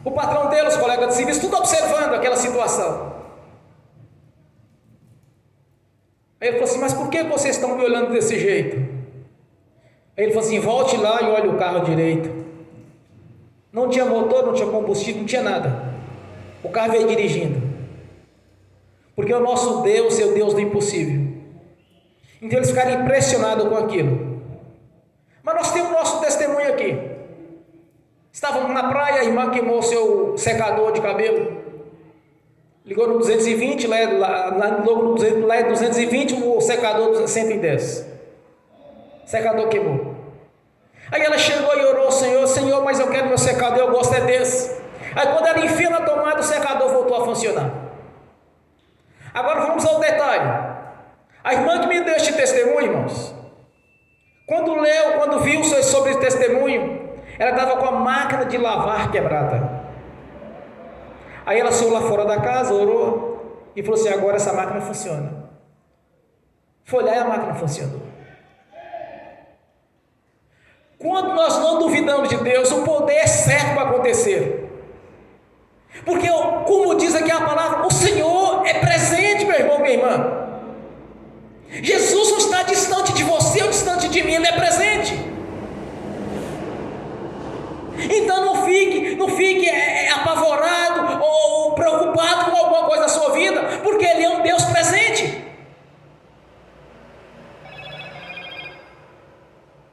O patrão dele, os colegas de serviço, tudo observando aquela situação. Aí ele falou assim: mas por que vocês estão me olhando desse jeito? Aí ele falou assim: volte lá e olhe o carro direito. Não tinha motor, não tinha combustível, não tinha nada. O carro veio dirigindo. Porque o nosso Deus é o Deus do impossível. Então eles ficaram impressionados com aquilo. Mas nós temos o nosso testemunho aqui. Estávamos na praia, a irmã queimou seu secador de cabelo. Ligou no 220, logo no 220, o secador 110. O secador queimou. Aí ela chegou e orou ao Senhor: Senhor, mas eu quero meu secador, eu gosto é desse. Aí quando ela enfia na tomada, o secador voltou a funcionar. Agora vamos ao detalhe. A irmã que me deu este testemunho, irmãos, quando viu sobre esse testemunho, ela estava com a máquina de lavar quebrada. Aí ela saiu lá fora da casa, orou e falou assim: agora essa máquina funciona. Foi lá e a máquina funcionou. Quando nós não duvidamos de Deus, o poder é certo para acontecer. Porque, como diz aqui a palavra, o Senhor é presente, meu irmão, minha irmã. Jesus não está distante de você ou distante de mim, Ele é presente. Então não fique apavorado ou preocupado com alguma coisa da sua vida, porque Ele é um Deus presente.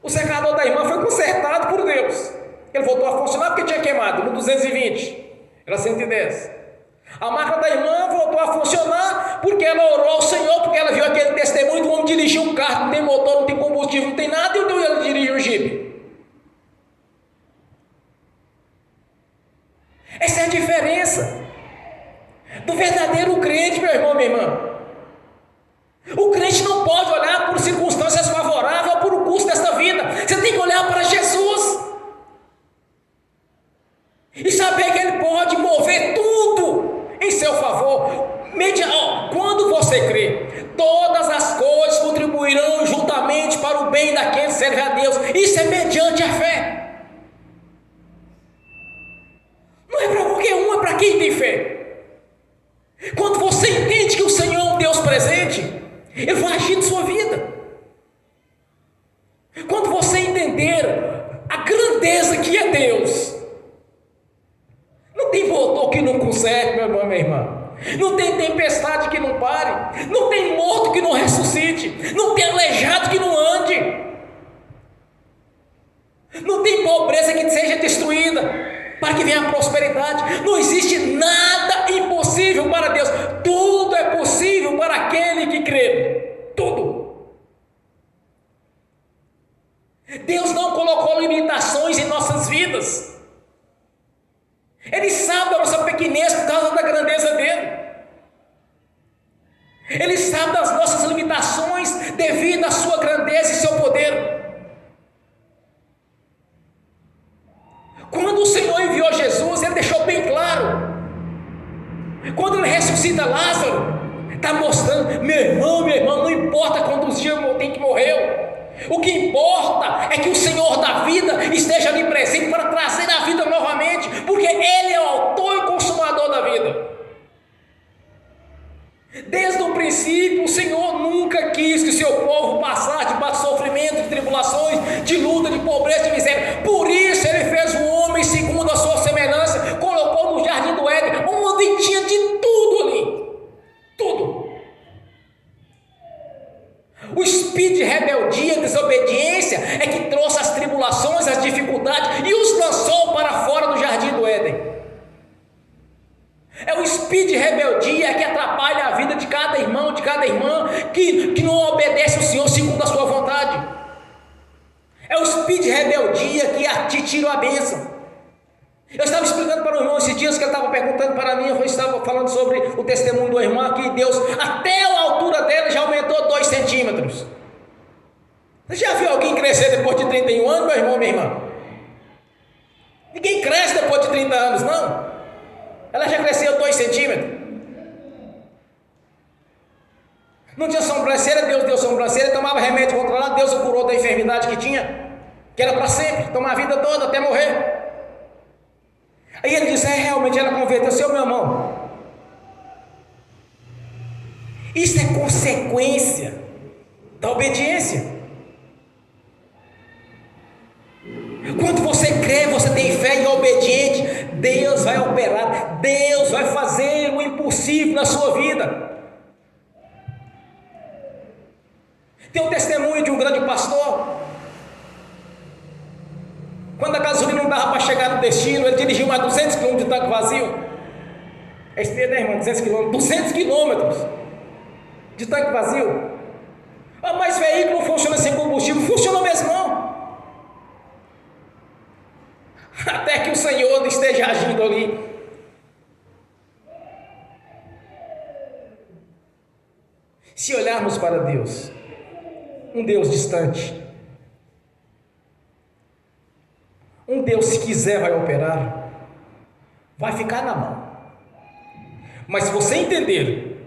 O secador da irmã foi consertado por Deus. Ele voltou a funcionar porque tinha queimado no 220, era 110. A máquina da irmã voltou a funcionar porque ela orou ao Senhor, porque ela viu aquele testemunho do homem dirigir um carro, não tem motor, não tem combustível, não tem nada, e ele dirige um jipe. Essa é a diferença do verdadeiro crente, meu irmão, minha irmã. O crente não pode olhar por circunstâncias favoráveis ou por o custo desta vida. Você tem que olhar para Jesus e saber que Ele pode mover tudo em seu favor. Quando você crê, todas as coisas contribuirão juntamente para o bem daqueles que servem a Deus. Isso é mediante a fé. Não é para qualquer um, é para quem tem fé. Quando você entende que o Senhor é um Deus presente, Ele vai agir na sua vida. Quando você entender a grandeza que é Deus, não tem motor que não conserte, meu irmão, minha irmã. Não tem tempestade que não pare. Não tem morto que não ressuscite. Não tem aleijado que não ande. Não tem pobreza que seja destruída para que venha a prosperidade. Não existe nada impossível para Deus. Tudo é possível para aquele que crê. Tudo. Deus não colocou limitações em nossas vidas. Ele sabe da nossa pequenez por causa da grandeza dele. Ele sabe das nossas limitações devido à sua grandeza e seu poder. Quando o Senhor enviou Jesus, Ele deixou bem claro. Quando Ele ressuscita Lázaro, está mostrando, meu irmão, não importa quantos dias tem que morrer. O que importa é que o Senhor da vida esteja ali presente para trazer a vida novamente, porque Ele é o autor e consumador da vida. Desde o princípio, o Senhor nunca quis que o seu povo passasse debaixo de sofrimento, de tribulações, de luta, de pobreza, de miséria. Por isso Ele fez o homem segundo a sua semelhança, colocou no jardim do Éden, onde tinha de tudo ali. Tudo. O espírito de rebeldia e desobediência é que trouxe as tribulações, as dificuldades e os lançou para fora do jardim do Éden. É o espírito de rebeldia que atrapalha a vida de cada irmão, de cada irmã que não obedece ao Senhor segundo a sua vontade. É o espírito de rebeldia que te tira a bênção. Eu estava explicando para o irmão esses dias que ele estava perguntando para mim, eu estava falando sobre o testemunho do irmão, que Deus, até a altura dela já aumentou 2 centímetros. Você já viu alguém crescer depois de 31 anos, meu irmão, minha irmã? Ninguém cresce depois de 30 anos, não. Ela já cresceu 2 centímetros. Não tinha sobrancelha, Deus deu sobrancelha, tomava remédio controlado, Deus o curou da enfermidade que tinha, que era para sempre, tomar a vida toda até morrer. Aí ele disse, realmente ela converteu, meu irmão. Isso é consequência da obediência. Quando você crê, você tem fé e é obediente, Deus vai operar, Deus vai fazer o impossível na sua vida. Tem um testemunho de um grande pastor. Quando a gasolina não dava para chegar no destino, ele dirigiu mais 200 km de tanque vazio. É isso mesmo, né, irmão? 200 km. 200 km de tanque vazio. Mas veículo funciona sem combustível. Funciona mesmo, não. Até que o Senhor esteja agindo ali. Se olharmos para Deus, um Deus distante, um Deus, se quiser, vai operar, vai ficar na mão. Mas se você entender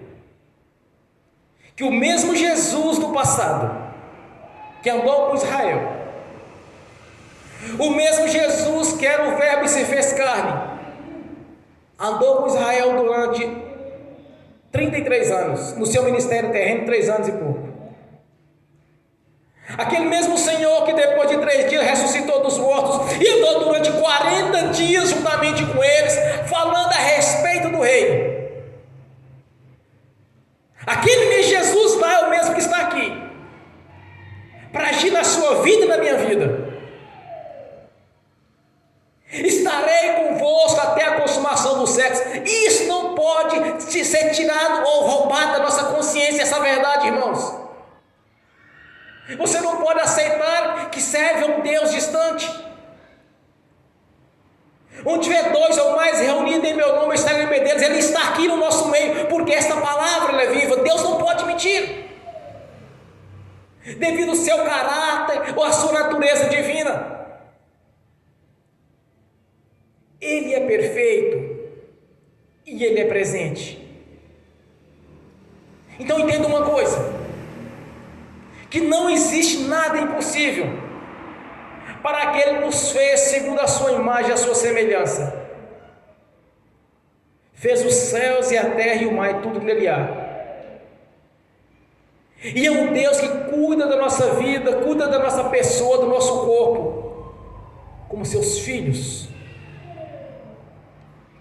que o mesmo Jesus do passado, que andou com Israel, o mesmo Jesus que era o Verbo e se fez carne, andou com Israel durante 33 anos, no seu ministério terreno, 3 anos e pouco. Aquele mesmo Senhor que depois de 3 dias ressuscitou dos mortos e andou durante 40 dias juntamente com eles, falando a respeito do reino. Aquele mesmo Jesus lá é o mesmo que está aqui, para agir na sua vida e na minha vida. Estarei convosco até a consumação do século. Isso não pode ser tirado ou roubado da nossa consciência, essa verdade, irmãos. Você não pode aceitar que serve a um Deus distante. Onde tiver 2 ou mais reunidos em meu nome, eu estarei no meio deles. Ele está aqui no nosso meio, porque esta palavra é viva. Deus não pode mentir, devido ao seu caráter ou à sua natureza divina. Ele é perfeito e Ele é presente. Então entenda uma coisa, que não existe nada impossível para aquele que nos fez segundo a sua imagem e a sua semelhança. Fez os céus e a terra e o mar e tudo que nele há. E é um Deus que cuida da nossa vida, cuida da nossa pessoa, do nosso corpo, como seus filhos,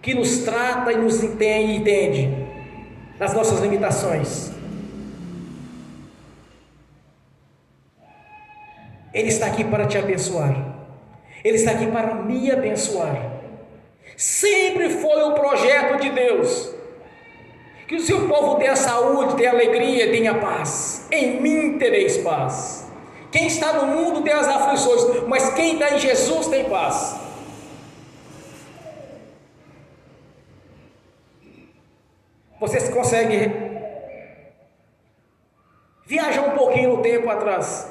que nos trata e nos entende nas nossas limitações. Ele está aqui para te abençoar. Ele está aqui para me abençoar. Sempre foi o projeto de Deus que o seu povo tenha saúde, tenha alegria, tenha paz. Em mim tereis paz. Quem está no mundo tem as aflições, mas quem está em Jesus tem paz. Vocês conseguem viajar um pouquinho no tempo atrás,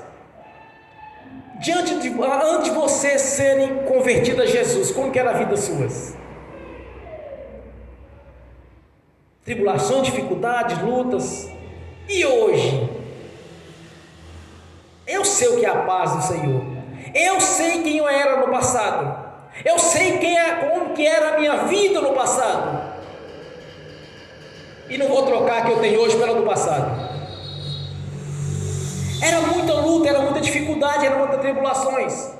antes de vocês serem convertidos a Jesus, como que era a vida suas? Tribulações, dificuldades, lutas. E hoje? Eu sei o que é a paz do Senhor. Eu sei quem eu era no passado. Eu sei como que era a minha vida no passado. E não vou trocar a que eu tenho hoje pela do passado. Era muita luta, era muita dificuldade, era muitas tribulações.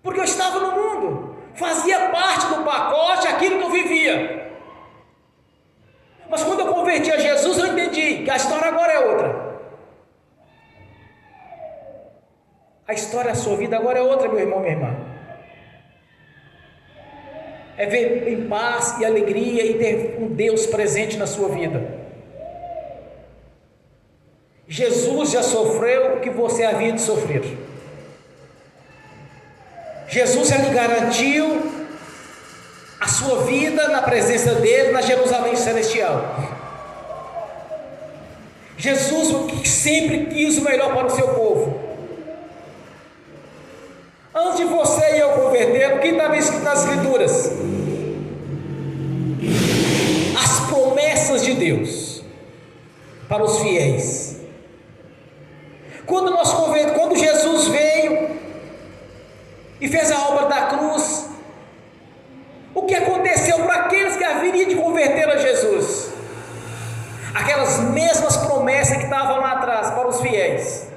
Porque eu estava no mundo, fazia parte do pacote aquilo que eu vivia. Mas quando eu converti a Jesus, eu entendi que a história agora é outra. A história da sua vida agora é outra, meu irmão, minha irmã. É ver em paz e alegria e ter um Deus presente na sua vida. Jesus já sofreu o que você havia de sofrer. Jesus já lhe garantiu a sua vida na presença dele na Jerusalém celestial. Jesus sempre quis o melhor para o seu povo. Antes de você e eu converter, o que estava escrito nas Escrituras? As promessas de Deus para os fiéis. Quando Jesus veio e fez a obra da cruz, o que aconteceu para aqueles que haveriam de converter a Jesus? Aquelas mesmas promessas que estavam lá atrás para os fiéis.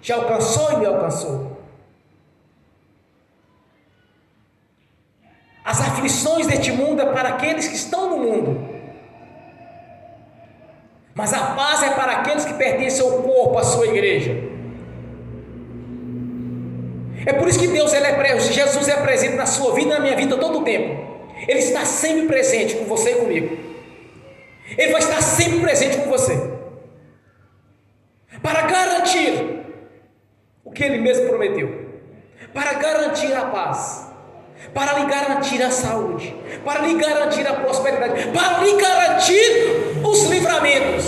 Te alcançou e me alcançou. As aflições deste mundo é para aqueles que estão no mundo, mas a paz é para aqueles que pertencem ao corpo, à sua igreja. É por isso que Jesus é presente na sua vida e na minha vida todo o tempo. Ele está sempre presente com você e comigo. Ele vai estar sempre presente com você, para garantir o que Ele mesmo prometeu, para garantir a paz, para lhe garantir a saúde, para lhe garantir a prosperidade, para lhe garantir os livramentos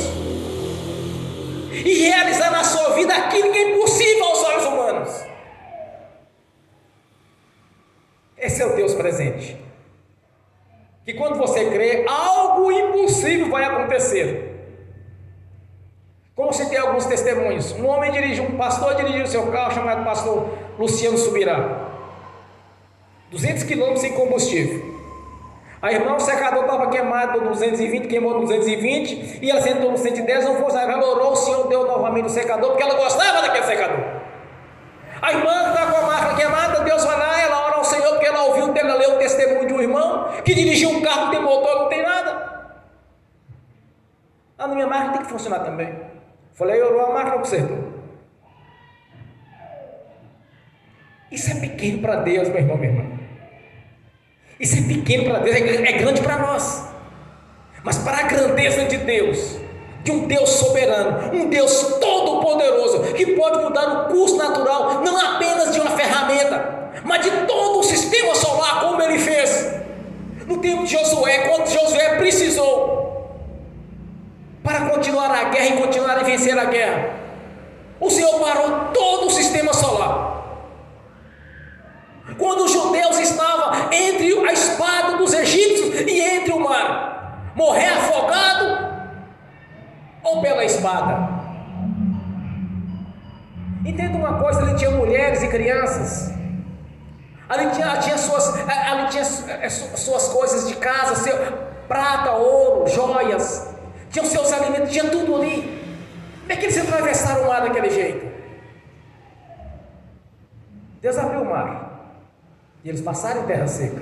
e realizar na sua vida aquilo que é impossível aos olhos humanos. Esse é o Deus presente, que quando você crê, algo impossível vai acontecer. Como citei alguns testemunhos, um pastor dirigiu seu carro, chamado pastor Luciano Subirá, 200 quilômetros sem combustível. A irmã, o secador estava queimado no 220, queimou no 220, e ela sentou no 110, não foi, ela orou, o Senhor deu novamente o secador, porque ela gostava daquele secador. A irmã está com a máquina queimada, Deus vai lá, ela ora ao Senhor, porque ela ouviu, ela leu o testemunho de um irmão, que dirigiu um carro, não tem motor, não tem nada. A minha máquina tem que funcionar também. Falei, orou, a máquina consertou. Isso é pequeno para Deus, meu irmão, minha irmã. Isso é pequeno para Deus, é grande para nós. Mas para a grandeza de Deus, de um Deus soberano, um Deus todo-poderoso, que pode mudar o curso natural, não apenas de uma ferramenta, mas de todo o sistema solar, como ele fez no tempo de Josué, quando Josué precisou para continuar a guerra e continuar a vencer a guerra. O Senhor parou todo o sistema solar. Quando os judeus estavam entre a espada dos egípcios e entre o mar, morrer afogado ou pela espada. Entenda uma coisa, ali tinha mulheres e crianças, ali tinha suas coisas de casa, seu prata, ouro, joias, tinham seus alimentos, tinha tudo ali. Como é que eles atravessaram o mar daquele jeito? Deus abriu o mar e eles passaram em terra seca.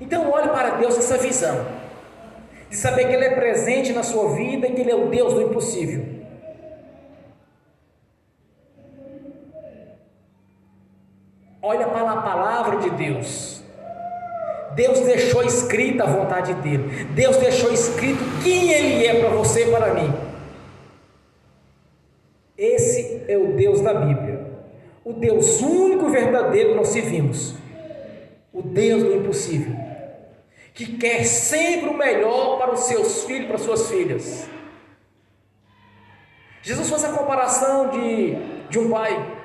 Então olhe para Deus essa visão, de saber que Ele é presente na sua vida e que Ele é o Deus do impossível. Olha para a palavra de Deus. Deus deixou escrita a vontade dEle. Deus deixou escrito quem Ele é para você e para mim. Esse é o Deus da Bíblia. O Deus único e verdadeiro que nós servimos. O Deus do impossível, que quer sempre o melhor para os seus filhos, para as suas filhas. Jesus faz a comparação de um pai.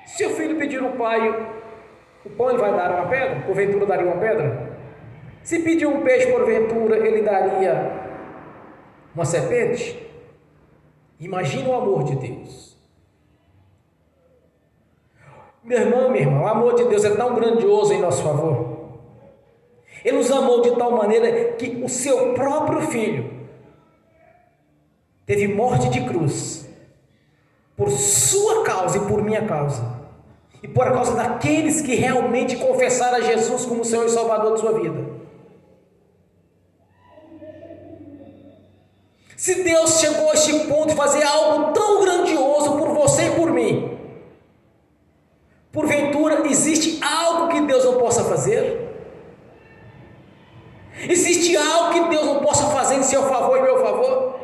Se o filho pedir ao pai o pão, ele vai dar uma pedra? Porventura daria uma pedra? Se pedir um peixe, porventura, ele daria uma serpente? Imagina o amor de Deus. Meu irmão, minha irmã, o amor de Deus é tão grandioso em nosso favor. Ele nos amou de tal maneira que o seu próprio filho teve morte de cruz por sua causa e por minha causa, e por causa daqueles que realmente confessaram a Jesus como Senhor e Salvador de sua vida. Se Deus chegou a este ponto de fazer algo tão grandioso por você e por mim, porventura existe algo que Deus não possa fazer? Existe algo que Deus não possa fazer em seu favor e meu favor?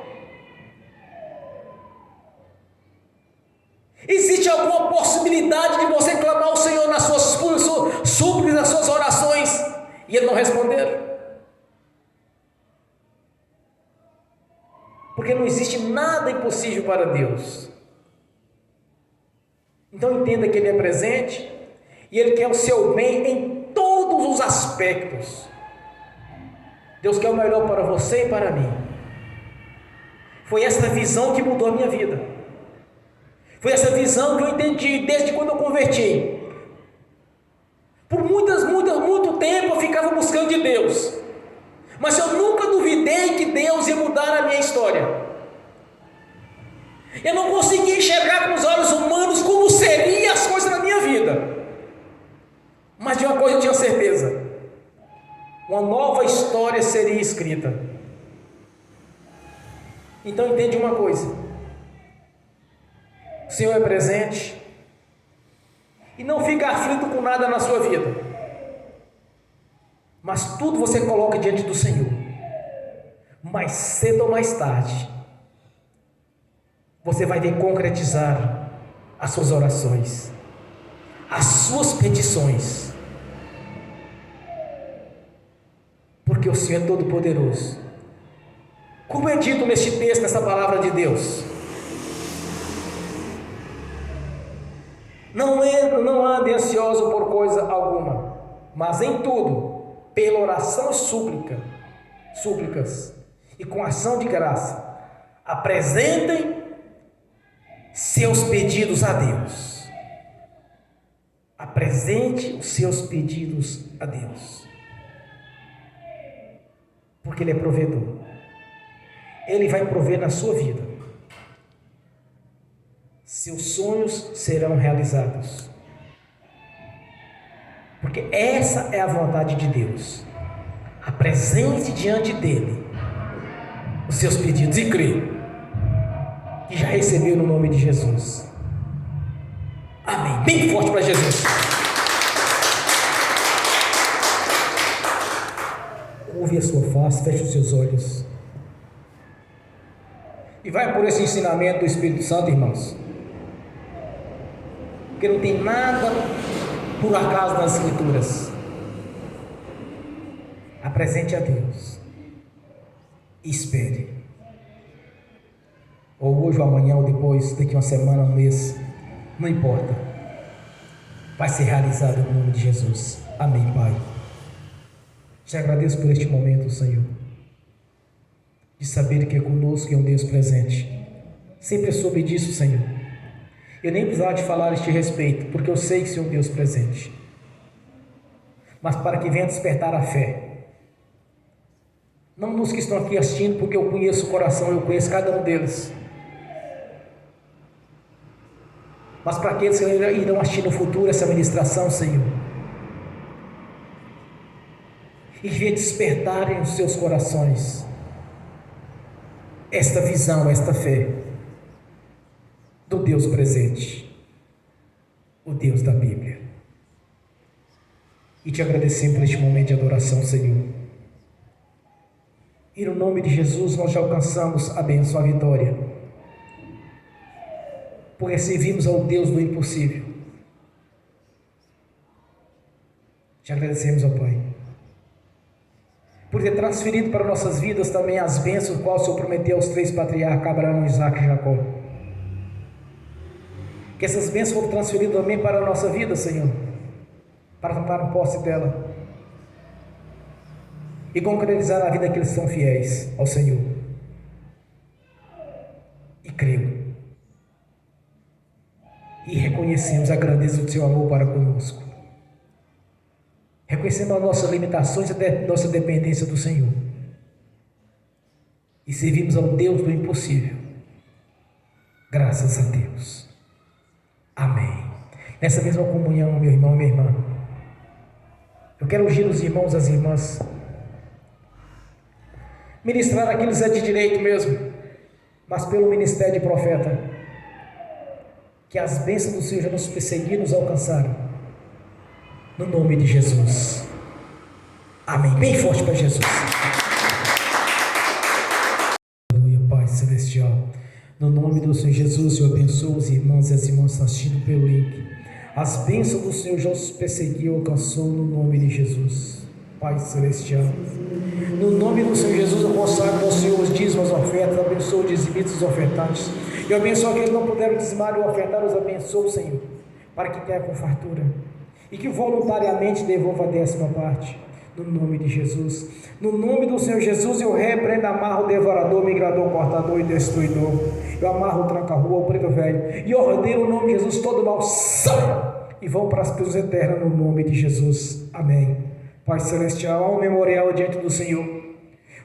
Existe alguma possibilidade de você clamar ao Senhor nas suas súplicas, nas suas orações, e Ele não responder? Porque não existe nada impossível para Deus. Então entenda que Ele é presente, e Ele quer o seu bem em todos os aspectos. Deus quer o melhor para você e para mim. Foi essa visão que mudou a minha vida. Foi essa visão que eu entendi desde quando eu converti. Por muito tempo eu ficava buscando de Deus, mas eu nunca duvidei que Deus ia mudar a minha história. Eu não conseguia enxergar com os olhos humanos como seriam as coisas na minha vida, mas de uma coisa eu tinha certeza: uma nova história seria escrita. Então entende uma coisa: o Senhor é presente, e não fica aflito com nada na sua vida, mas tudo você coloca diante do Senhor. Mais cedo ou mais tarde você vai ver concretizar as suas orações, as suas petições, porque o Senhor é todo poderoso. Como é dito neste texto, nessa palavra de Deus, não ande ansioso por coisa alguma, mas em tudo, pela oração e súplicas, e com ação de graça, apresentem seus pedidos a Deus. Apresente os seus pedidos a Deus, porque Ele é provedor. Ele vai prover na sua vida. Seus sonhos serão realizados, porque essa é a vontade de Deus. Apresente diante dele os seus pedidos e crê que já recebeu no nome de Jesus. Amém. Bem forte para Jesus. Ouve a sua face, feche os seus olhos e vai por esse ensinamento do Espírito Santo, irmãos, porque não tem nada por acaso nas Escrituras. Apresente a Deus e espere, ou hoje ou amanhã ou depois, daqui uma semana, um mês, não importa, vai ser realizado no nome de Jesus. Amém, Pai. Te agradeço por este momento, Senhor, de saber que é conosco e é um Deus presente. Sempre soube disso, Senhor. Eu nem precisava te falar a este respeito, porque eu sei que você é um Deus presente. Mas para que venha despertar a fé, não nos que estão aqui assistindo, porque eu conheço o coração, eu conheço cada um deles, mas para aqueles que irão assistir no futuro essa ministração, Senhor, e que venha despertarem os seus corações esta visão, esta fé do Deus presente, o Deus da Bíblia. E te agradecemos por este momento de adoração, Senhor. E no nome de Jesus nós já alcançamos a bênção, a vitória, porque servimos ao Deus do impossível. Te agradecemos, ó Pai, por ter transferido para nossas vidas também as bênçãos, qual o Senhor prometeu aos 3 patriarcas, Abraão, Isaque e Jacó. Que essas bênçãos foram transferidas também para a nossa vida, Senhor, para tomar posse dela e concretizar na vida daqueles que são fiéis ao Senhor. E creio e reconhecemos a grandeza do seu amor para conosco. Reconhecemos as nossas limitações e a nossa dependência do Senhor. E servimos ao Deus do impossível. Graças a Deus. Amém. Nessa mesma comunhão, meu irmão e minha irmã, eu quero ungir os irmãos e as irmãs, ministrar aqueles é de direito mesmo, mas pelo ministério de profeta, que as bênçãos do Senhor já nos perseguiram, nos alcançaram, no nome de Jesus. Amém. Bem forte para Jesus. Aleluia, Pai Celestial. No nome do Senhor Jesus, eu abençoo os irmãos e as irmãs assistindo pelo link. As bênçãos do Senhor já os perseguiu e alcançou no nome de Jesus. Pai Celestial, no nome do Senhor Jesus, eu consagro ao Senhor os dízimos, as ofertas, abençoo os dizimitas e os ofertantes. Eu abençoo aqueles que não puderam dizimar ou ofertar, os abençoo, Senhor, para que tenha com fartura e que voluntariamente devolva a 10ª parte. No nome de Jesus, no nome do Senhor Jesus, eu repreendo, amarro o devorador, migrador, cortador e destruidor. Eu amarro o tranca-rua, o preto velho, e ordeno o nome de Jesus, todo mal saia e vão para as prisões eternas no nome de Jesus. Amém. Pai Celestial, há um memorial diante do Senhor.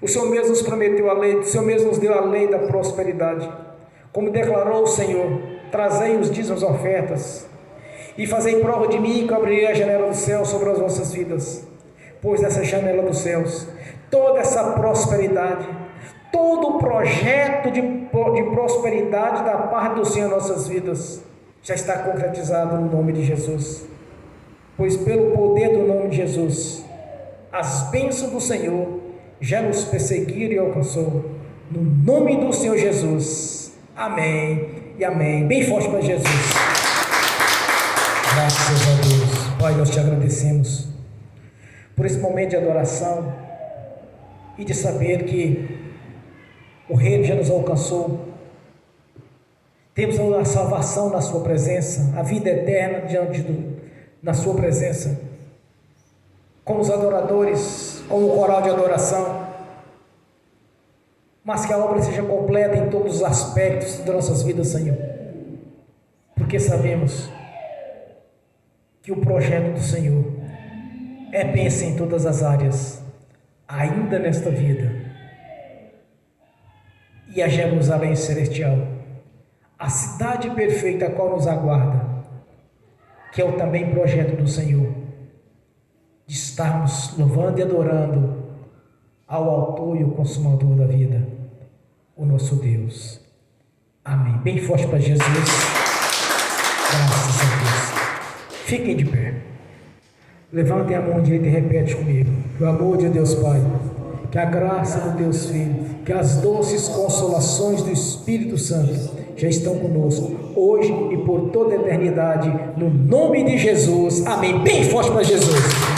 O Senhor mesmo nos prometeu a lei, o Senhor mesmo nos deu a lei da prosperidade. Como declarou o Senhor, trazei os dízimos, as ofertas, e fazei prova de mim, que abrirei a janela do céu sobre as vossas vidas. Pois nessa janela dos céus, toda essa prosperidade, todo o projeto de prosperidade da parte do Senhor em nossas vidas, já está concretizado no nome de Jesus. Pois pelo poder do nome de Jesus, as bênçãos do Senhor já nos perseguiram e alcançou, no nome do Senhor Jesus. Amém e amém. Bem forte para Jesus. Graças a Deus. Pai, nós te agradecemos por esse momento de adoração e de saber que o Reino já nos alcançou. Temos a salvação na sua presença, a vida eterna na sua presença, como os adoradores, como o coral de adoração, mas que a obra seja completa em todos os aspectos das nossas vidas, Senhor, porque sabemos que o projeto do Senhor é bênção em todas as áreas, ainda nesta vida. E a Jerusalém celestial, a cidade perfeita a qual nos aguarda, que é o também projeto do Senhor, de estarmos louvando e adorando ao autor e o consumador da vida, o nosso Deus. Amém. Bem forte para Jesus. Graças a Deus. Fiquem de pé. Levantem a mão direita e repete comigo. Que o amor de Deus Pai, que a graça do Deus Filho, que as doces consolações do Espírito Santo já estão conosco, hoje e por toda a eternidade, no nome de Jesus. Amém. Bem forte para Jesus.